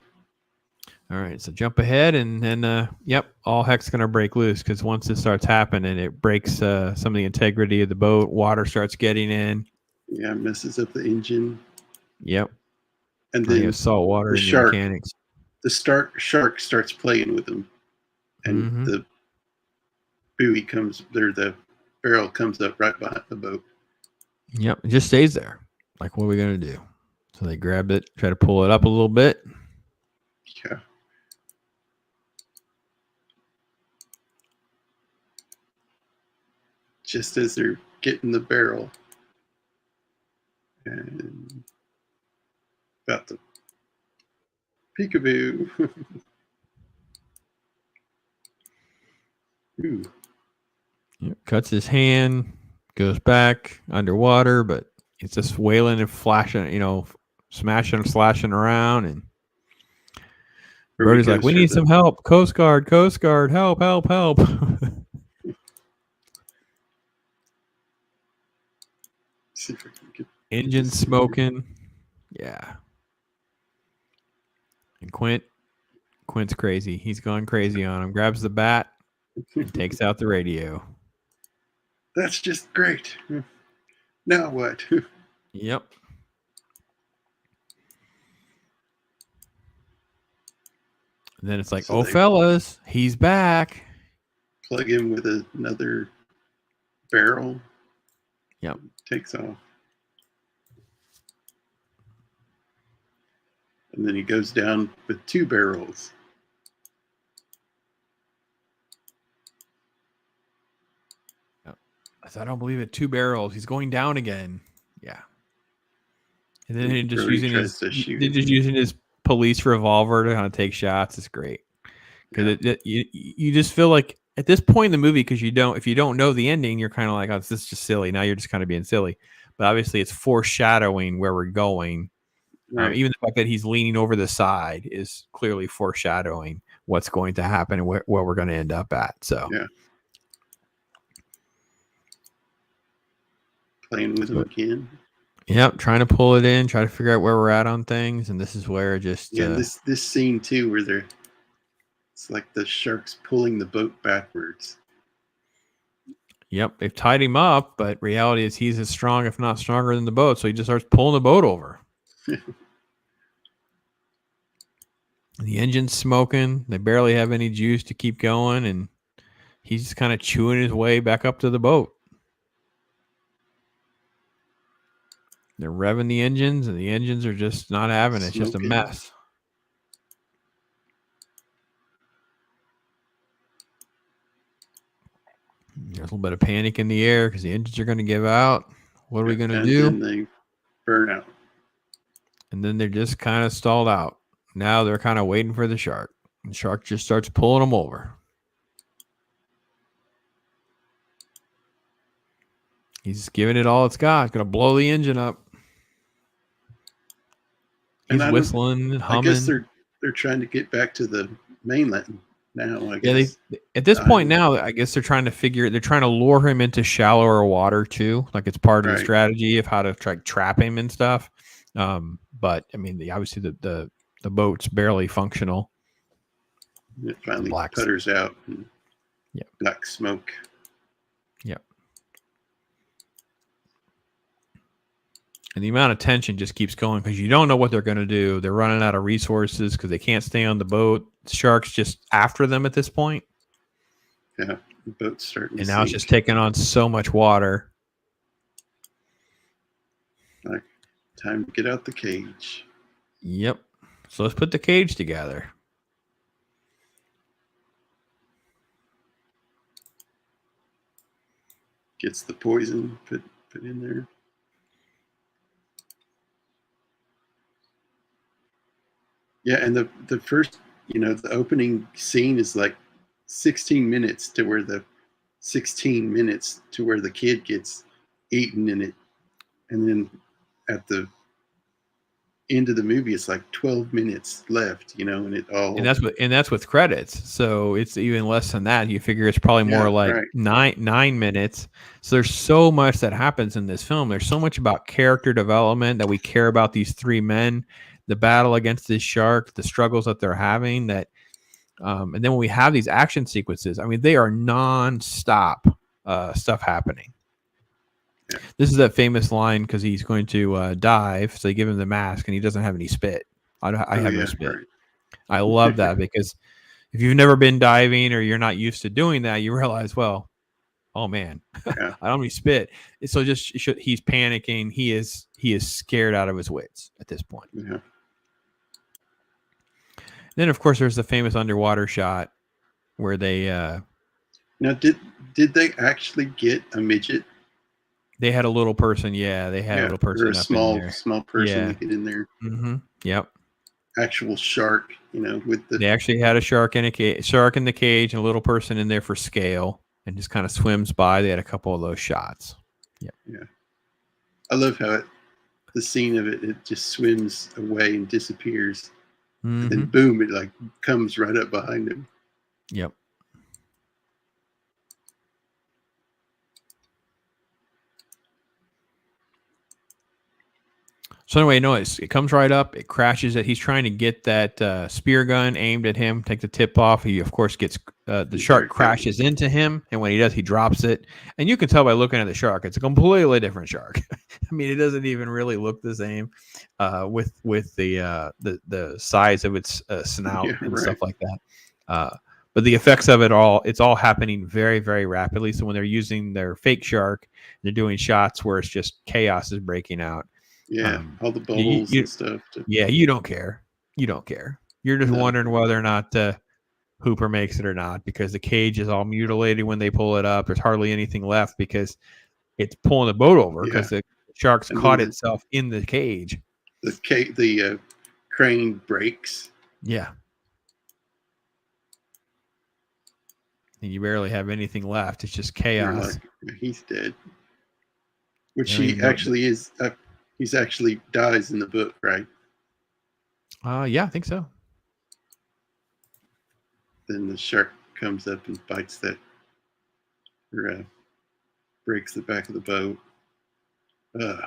All right, so jump ahead, and then yep, all heck's gonna break loose because once it starts happening, it breaks some of the integrity of the boat. Water starts getting in. Yeah, messes up the engine. Yep. And then salt water in your mechanics. The shark starts playing with them, and the buoy comes there. The barrel comes up right behind the boat. Yep, it just stays there. Like, what are we gonna do? So they grab it, try to pull it up a little bit. Yeah. Just as they're getting the barrel, and about to peekaboo. Ooh. Yep, cuts his hand, goes back underwater, but it's just wailing and flashing, smashing and slashing around. And Brody's like, we need some help. Coast Guard, help, help, help. See if I can get engine smoking. Yeah. And Quint's crazy. He's gone crazy on him. Grabs the bat and takes out the radio. That's just great. Now what? Yep. And then it's like, so fellas, he's back. Plug him with another barrel. Yep. Takes off. And then he goes down with 2 barrels. Yep. I don't believe it. 2 barrels. He's going down again. Yeah. And then he just using his police revolver to kind of take shots. It's great because you just feel like at this point in the movie, because if you don't know the ending, you're kind of like, oh, this is just silly. Now you're just kind of being silly, but obviously it's foreshadowing where we're going. Right. Even the fact that he's leaning over the side is clearly foreshadowing what's going to happen and where we're going to end up at. So yeah, playing with him again. Yep, trying to pull it in, try to figure out where we're at on things, and this is where just this scene too, where it's like the shark's pulling the boat backwards. Yep, they've tied him up, but reality is he's as strong, if not stronger, than the boat. So he just starts pulling the boat over. The engine's smoking. They barely have any juice to keep going, and he's just kind of chewing his way back up to the boat. They're revving the engines, and the engines are just not having it. It's just a Smoking. mess. There's a little bit of panic in the air because the engines are going to give out. What are we going to And do? then they burn out. And then they're just kind of stalled out. Now they're kind of waiting for the shark. The shark just starts pulling them over. He's giving it all it's got. Going to blow the engine up. He's whistling and humming. I guess they're trying to get back to the mainland now. I Yeah, guess. at this point now, I guess they're trying to lure him into shallower water too. Like it's part of the strategy of how to try trap him and stuff. But I mean, obviously the boat's barely functional. It finally putters out. And black smoke. Yep. And the amount of tension just keeps going because you don't know what they're going to do. They're running out of resources because they can't stay on the boat. The shark's just after them at this point. Yeah, the boat's starting and to now sink. It's just taking on so much water. Like, time to get out the cage. Yep. So let's put the cage together. Gets the poison put in there. Yeah, and the first, the opening scene is like 16 minutes to where the kid gets eaten in it. And then at the end of the movie, it's like 12 minutes left, and it all. And that's with credits. So it's even less than that. You figure it's probably more like 9 minutes. So there's so much that happens in this film. There's so much about character development that we care about these three men, the battle against this shark, the struggles that they're having, that and then when we have these action sequences, I mean, they are non-stop stuff happening. Yeah. This is that famous line because he's going to dive, so they give him the mask and he doesn't have any spit. I have no spit. Right. I love that because if you've never been diving or you're not used to doing that, you realize, well, oh man, I don't need spit. So he's panicking. He is scared out of his wits at this point. Yeah. Then, of course, there's the famous underwater shot where they. Now, did they actually get a midget? They had a little person. Yeah, they had a little person. A small person to get in there. Mm-hmm. Yep. Actual shark, with the. They actually had a shark in the cage, and a little person in there for scale, and just kind of swims by. They had a couple of those shots. Yep. Yeah. I love how the scene of it just swims away and disappears. Mm-hmm. And then boom, it like comes right up behind him. Yep. So anyway, no, it comes right up. It crashes it. He's trying to get that spear gun aimed at him, take the tip off. He, of course, gets the shark crashes into him. And when he does, he drops it. And you can tell by looking at the shark, it's a completely different shark. I mean, it doesn't even really look the same with the size of its snout and stuff like that. But the effects of it all, it's all happening very, very rapidly. So when they're using their fake shark, they're doing shots where it's just chaos is breaking out. Yeah, all the bubbles and stuff. Yeah, you don't care. You don't care. You're just wondering whether or not Hooper makes it or not because the cage is all mutilated when they pull it up. There's hardly anything left because it's pulling the boat over because the shark's caught itself in the cage. The crane breaks. Yeah. And you barely have anything left. It's just chaos. Like, he's dead. Which he actually is. He's actually dies in the book, right? Yeah, I think so. Then the shark comes up and bites that, or breaks the back of the boat. And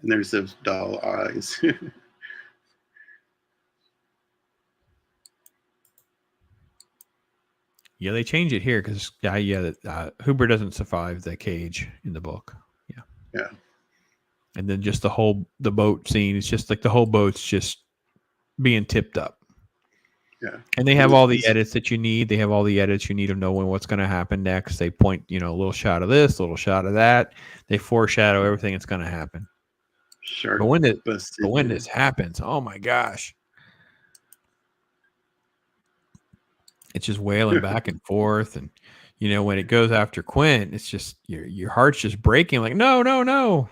there's those doll eyes. Yeah, they change it here because Hooper doesn't survive the cage in the book. Yeah. Yeah. And then just the boat scene. It's just like the whole boat's just being tipped up. Yeah. And they have all the edits that you need. They have all the edits you need of knowing what's going to happen next. They point, a little shot of this, a little shot of that. They foreshadow everything that's going to happen. Shark But when busted. this happens, oh my gosh. It's just wailing back and forth. And, when it goes after Quint, it's just your heart's just breaking like, no, no, no.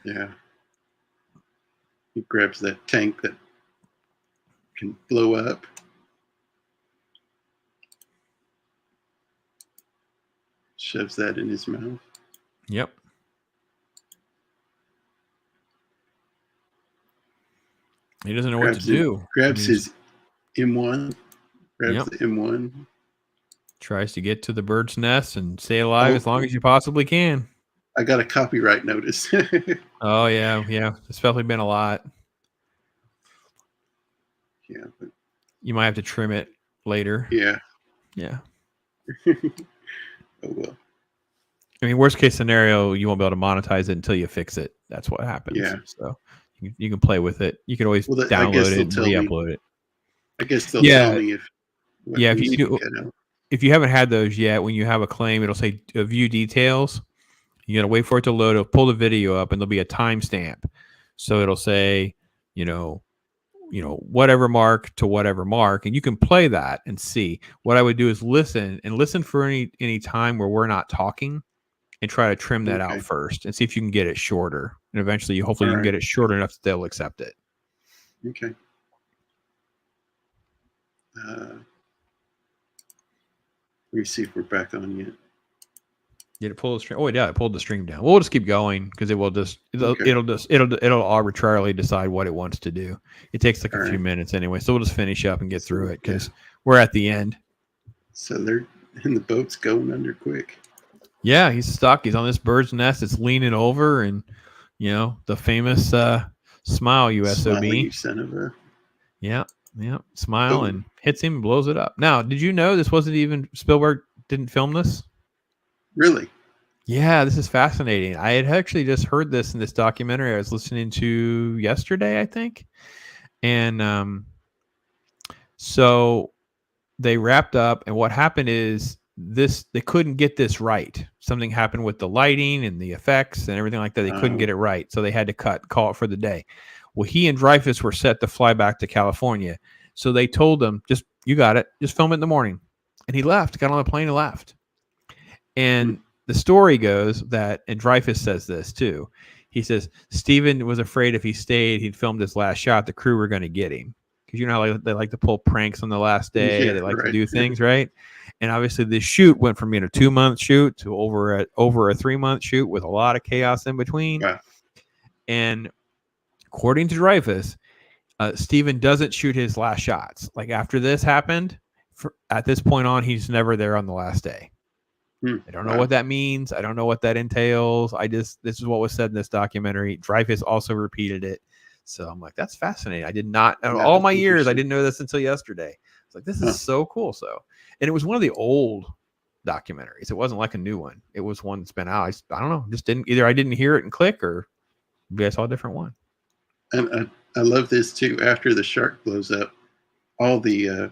Yeah. He grabs that tank that can blow up. Shoves that in his mouth. Yep. He doesn't know what to do. Grabs his M1. Yep. The M1. Tries to get to the bird's nest and stay alive as long as you possibly can. I got a copyright notice. Oh, yeah. It's probably been a lot. Yeah. But you might have to trim it later. Yeah. Oh, well. I mean, worst case scenario, you won't be able to monetize it until you fix it. That's what happens. Yeah. So you can play with it. You can always download it and re-upload it. I guess they'll tell me if. If you do. If you haven't had those yet, when you have a claim, it'll say view details. You got to wait for it to load. It'll pull the video up, and there'll be a timestamp. So it'll say, whatever mark to whatever mark, and you can play that and see. What I would do is listen for any time where we're not talking, and try to trim that out first, and see if you can get it shorter. And eventually, hopefully, you can get it short enough that they'll accept it. Okay. Let me see if we're back on yet. Did it pull the stream? Oh, yeah, it pulled the stream down. We'll just keep going because it'll arbitrarily decide what it wants to do. It takes like a few minutes anyway, so we'll just finish up and get through it because we're at the end. So the boat's going under quick. Yeah, he's stuck. He's on this bird's nest. It's leaning over, and the famous smile, USOB. Smiley, son of a. Yeah. Smile and hits him and blows it up. Now, did you know this wasn't even Spielberg didn't film this? Really? Yeah, this is fascinating. I had actually just heard this in this documentary I was listening to yesterday, I think. And so they wrapped up, and what happened is they couldn't get this right. Something happened with the lighting and the effects and everything like that. They couldn't get it right. So they had to call it for the day. Well, he and Dreyfuss were set to fly back to California. So they told him, you got it. Just film it in the morning. And he left, got on the plane and left. And the story goes that, and Dreyfuss says this too. He says, Steven was afraid if he stayed, he'd filmed his last shot. The crew were going to get him. Because how they like to pull pranks on the last day. They like to do things, right? And obviously this shoot went from 2-month shoot to over a 3-month shoot with a lot of chaos in between. Yeah. And according to Dreyfuss, Steven doesn't shoot his last shots. Like after this happened, at this point on, he's never there on the last day. I don't know what that means. I don't know what that entails. This is what was said in this documentary. Dreyfuss also repeated it. So I'm like, that's fascinating. I did not, all my years, I didn't know this until yesterday. It's like, this is so cool. And it was one of the old documentaries. It wasn't like a new one. It was one that's been out. I don't know. Just I didn't hear it and click, or maybe I saw a different one. And I love this too. After the shark blows up, all the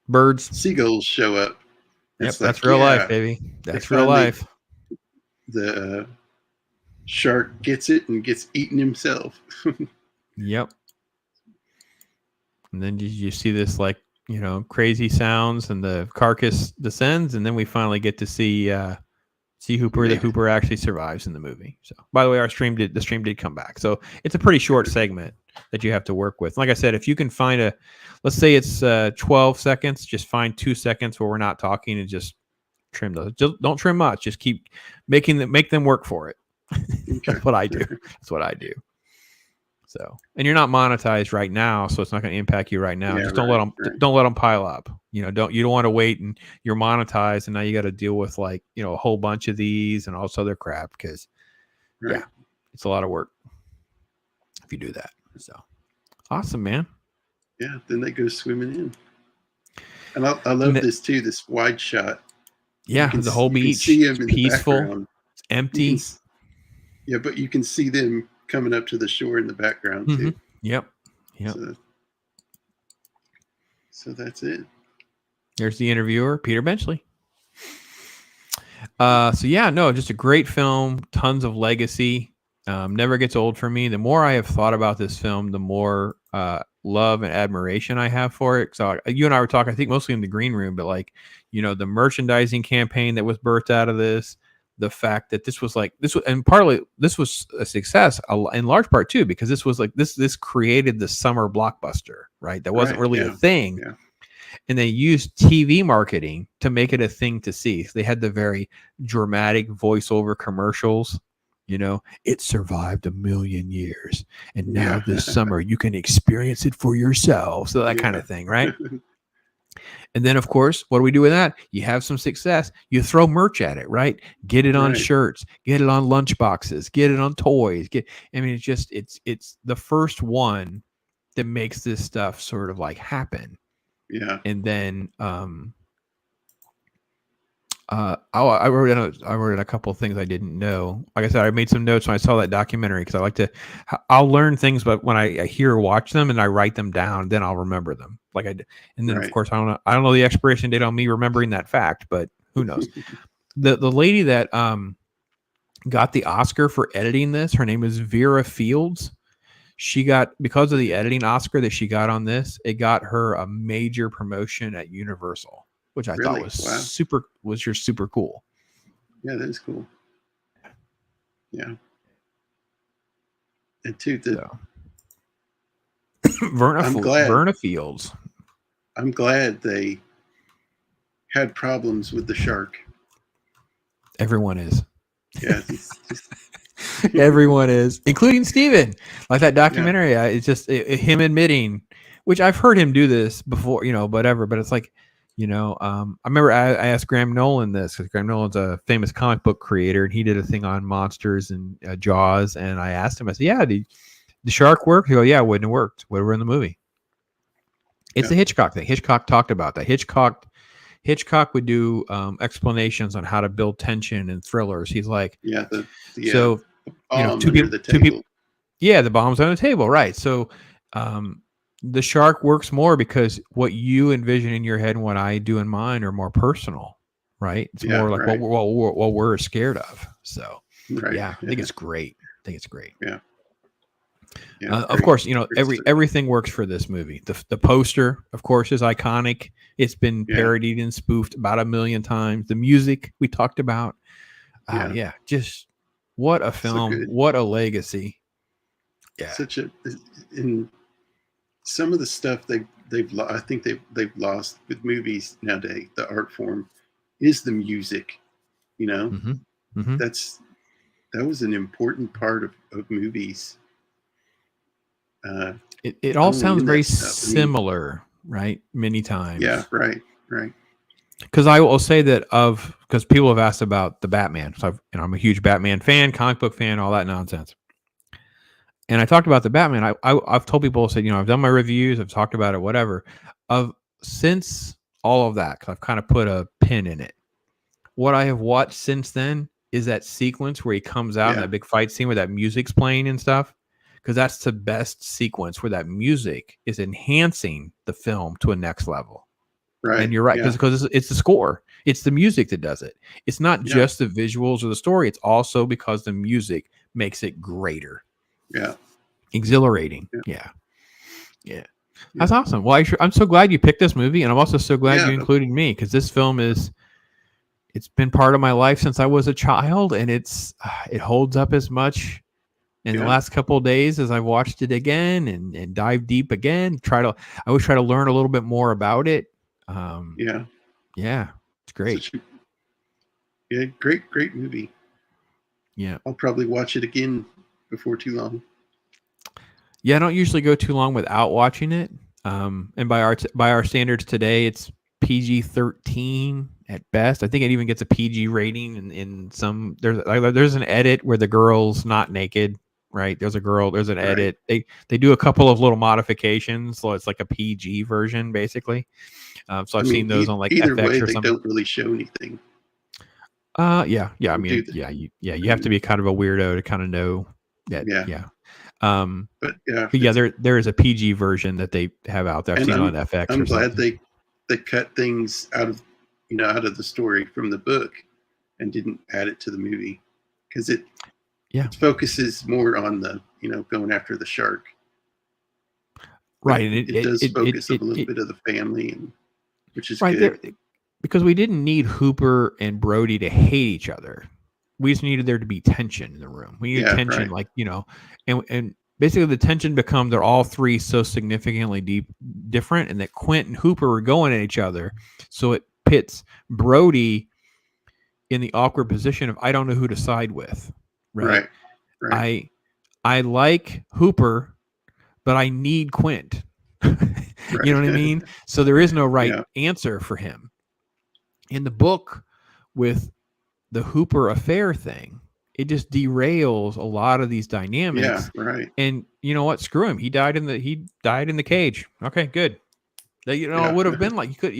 birds, seagulls show up. Yep, that's real life, baby. That's real life. The shark gets it and gets eaten himself. Yep. And then you see this crazy sounds, and the carcass descends, and then we finally get to see Hooper. That Hooper actually survives in the movie. So, by the way, the stream did come back. So it's a pretty short segment that you have to work with. Like I said, if you can find let's say it's 12 seconds, just find 2 seconds where we're not talking and just trim those. Just don't trim much. Just keep make them work for it. That's what I do. So, and you're not monetized right now, so it's not going to impact you right now. Just don't let them pile up. You don't want to wait and you're monetized, and now you got to deal with a whole bunch of these and all this other crap because it's a lot of work if you do that. So awesome, man. Yeah, then they go swimming in. And I love this too. This wide shot. Yeah, the whole You can beach. see It's him in the peaceful. background. It's You can, empty. yeah, but you can see them coming up to the shore in the background Mm-hmm. too. Yep. Yep. So that's it. There's the interviewer, Peter Benchley. So yeah, no, just a great film. Tons of legacy. Never gets old for me. The more I have thought about this film, the more love and admiration I have for it. So you and I were talking, I think mostly in the green room, but like, you know, the merchandising campaign that was birthed out of this, the fact that this was, and partly this was a success in large part too, because this was like this created the summer blockbuster, right? That wasn't really a thing. Yeah. And they used TV marketing to make it a thing to see. So they had the very dramatic voiceover commercials. You know, it survived 1,000,000 years, and now this summer you can experience it for yourself. So that kind of thing, right? And then, of course, what do we do with that? You have some success. You throw merch at it, right? Get it on shirts, get it on lunch boxes, get it on toys. It's the first one that makes this stuff sort of like happen. Yeah. And then I wrote in a couple of things I didn't know. Like I said, I made some notes when I saw that documentary because I like to. I'll learn things, but when I hear or watch them and I write them down, then I'll remember them. And then of course I don't know the expiration date on me remembering that fact, but who knows? the lady that got the Oscar for editing this, her name is Vera Fields. She got, because of the editing Oscar that she got on this, it got her a major promotion at Universal, which I thought was super cool. Yeah, that is cool. Yeah. And too, Verna Fields. I'm glad they had problems with the shark. Everyone is. Yeah. Everyone is, including Steven. Like that documentary, it's just him admitting, which I've heard him do this before, you know, whatever. But it's like, you know, I remember I asked Graham Nolan this, because Graham Nolan's a famous comic book creator, and he did a thing on monsters and Jaws. And I asked him, I said, yeah, did the shark work? He goes, yeah, it wouldn't have worked. Would have in the movie. It's the Hitchcock thing. Hitchcock talked about that. Hitchcock would do explanations on how to build tension in thrillers. He's like, the two people. Yeah, the bomb's on the table, right? So, the shark works more because what you envision in your head and what I do in mine are more personal, right? It's more like what we're scared of. So, I think it's great. Yeah. Of course, you know, everything works for this movie. The poster, of course, is iconic. It's been parodied and spoofed about 1,000,000 times. The music we talked about, just what a film, what a legacy. Yeah, in some of the stuff I think they've lost with movies nowadays. The art form is the music. You know, that was an important part of movies. It all sounds very similar, right? Many times. Yeah, right. Because I will say that because people have asked about the Batman. So I'm a huge Batman fan, comic book fan, all that nonsense. And I talked about the Batman. I've told people, said, you know, I've done my reviews, I've talked about it, whatever. Since all of that, because I've kind of put a pin in it. What I have watched since then is that sequence where he comes out in that big fight scene where that music's playing and stuff. Because that's the best sequence where that music is enhancing the film to a next level. Right. And you're right, because it's the score. It's the music that does it. It's not just the visuals or the story. It's also because the music makes it greater. Yeah. Exhilarating. Yeah. That's awesome. Well, I'm so glad you picked this movie, and I'm also so glad you included me, because this film it's been part of my life since I was a child, and it holds up as much in the last couple of days as I've watched it again and dive deep again. I always try to learn a little bit more about it. It's great. Great movie. Yeah, I'll probably watch it again before too long. Yeah, I don't usually go too long without watching it. And by our standards today, it's PG-13 at best. I think it even gets a PG rating in some. There's an edit where the girl's not naked, right? There's a girl, there's an Right. edit. They do a couple of little modifications, so it's like a PG version basically. So I've seen those on like either way, FX or they something. don't really show anything. Yeah. I Do mean, they? you have to be kind of a weirdo to kind of know that. Yeah. Yeah. Um, But yeah, but yeah, there is a PG version that they have out there. I've and seen it on FX I'm or glad something. they cut things out of the story from the book and didn't add it to the movie, because it focuses more on the going after the shark. Right, and it does focus a little bit of the family, and which is right good. there, because we didn't need Hooper and Brody to hate each other. We just needed there to be tension in the room. We needed tension, right. and basically the tension become they're all three so significantly different, and that Quint and Hooper were going at each other, so it pits Brody in the awkward position of I don't know who to side with. Right. I like Hooper, but I need Quint. You know what I mean? So there is no right answer for him. In the book, with the Hooper affair thing, it just derails a lot of these dynamics. Yeah, right. And you know what? Screw him. He died in the cage. Okay, good. It would have been like you could.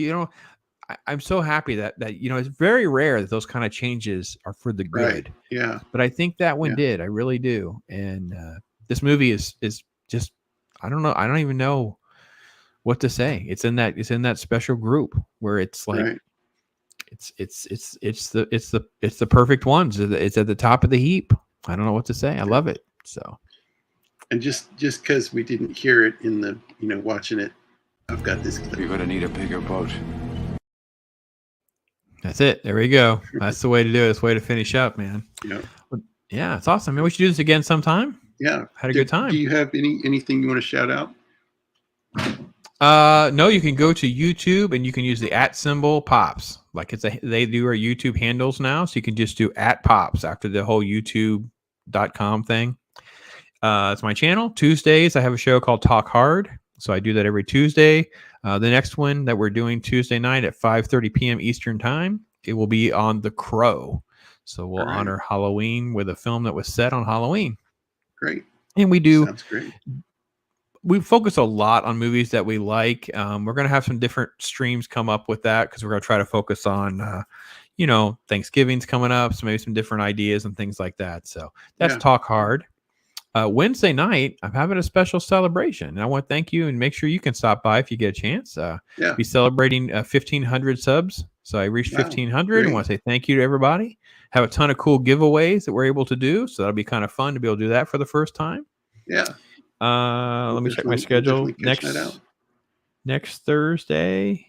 I'm so happy that it's very rare that those kind of changes are for the good. Right. Yeah. But I think that one did. I really do. And this movie is just, I don't know. I don't even know what to say. It's in that special group where it's like, right. it's the perfect ones. It's at the top of the heap. I don't know what to say. I love it. So. And just because we didn't hear it in the, watching it, I've got this clip. You're going to need a bigger boat. That's it. There we go. That's the way to do it. It's the way to finish up, man. Yeah. Yeah, it's awesome. Man, we should do this again sometime. Yeah. Had a good time. Do you have anything you want to shout out? No, you can go to YouTube and you can use the @ pops. Like they do our YouTube handles now. So you can just do @pops after the whole youtube.com thing. It's my channel. Tuesdays, I have a show called Talk Hard. So I do that every Tuesday. The next one that we're doing Tuesday night at 5:30 p.m. Eastern time, it will be on The Crow. So we'll honor Halloween with a film that was set on Halloween. Great. And we do. Sounds great. We focus a lot on movies that we like. We're going to have some different streams come up with that because we're going to try to focus on, Thanksgiving's coming up. So maybe some different ideas and things like that. So that's Talk Hard. Wednesday night, I'm having a special celebration. And I want to thank you and make sure you can stop by if you get a chance. Be celebrating 1,500 subs. So I reached 1,500 and want to say thank you to everybody. Have a ton of cool giveaways that we're able to do. So that'll be kind of fun to be able to do that for the first time. Yeah. Let me check my schedule. Next Thursday.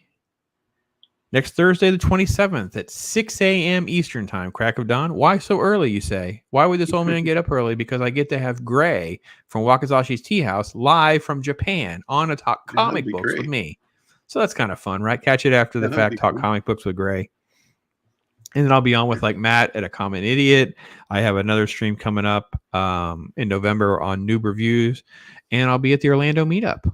Next Thursday, the 27th at 6 a.m. Eastern time, crack of dawn. Why so early, you say? Why would this old man get up early? Because I get to have Gray from Wakazashi's Tea House live from Japan on a Talk Comic Books with me. So that's kind of fun, right? Catch it after the fact, Talk Comic Books with Gray. And then I'll be on with like Matt at A Common Idiot. I have another stream coming up in November on Noob Reviews. And I'll be at the Orlando meetup.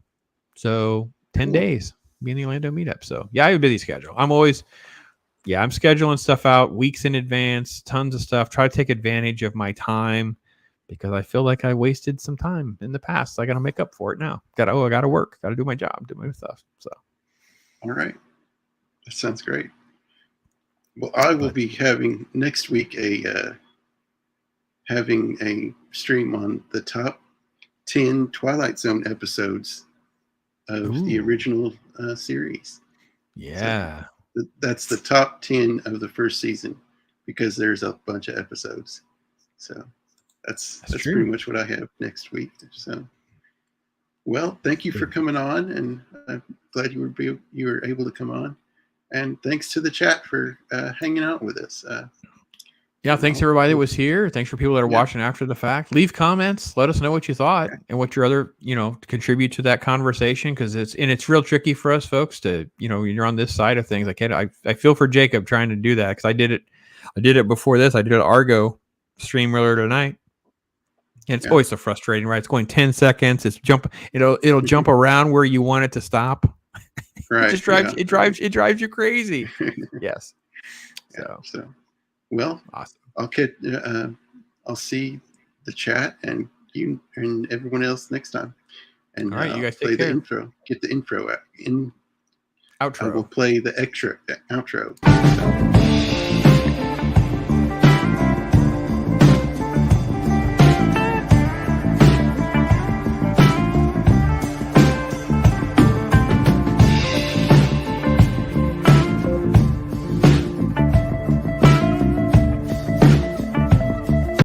So 10 days. Be in the Orlando meetup. So I have a busy schedule. I'm scheduling stuff out weeks in advance, tons of stuff. Try to take advantage of my time because I feel like I wasted some time in the past. I got to make up for it now. I got to work. Got to do my job, do my stuff. So, all right, that sounds great. Well, I will be having next week having a stream on the top 10 Twilight Zone episodes of the original series. Yeah. So that's the top 10 of the first season because there's a bunch of episodes. So that's pretty much what I have next week. So, well, thank you for coming on, and I'm glad you were able to come on. And thanks to the chat for hanging out with us. Thanks to everybody that was here. Thanks for people that are watching after the fact. Leave comments. Let us know what you thought and what your other, contribute to that conversation, because it's real tricky for us folks to, when you're on this side of things. I feel for Jacob trying to do that because I did it before this. I did an Argo stream earlier tonight. And it's always so frustrating, right? It's going 10 seconds. It'll jump around where you want it to stop. Right. It drives you crazy. Yes. So. Well, awesome. I'll see the chat and you and everyone else next time. And All right, you guys play take the care. intro. Get the intro out. I will Outro. play the extra outro.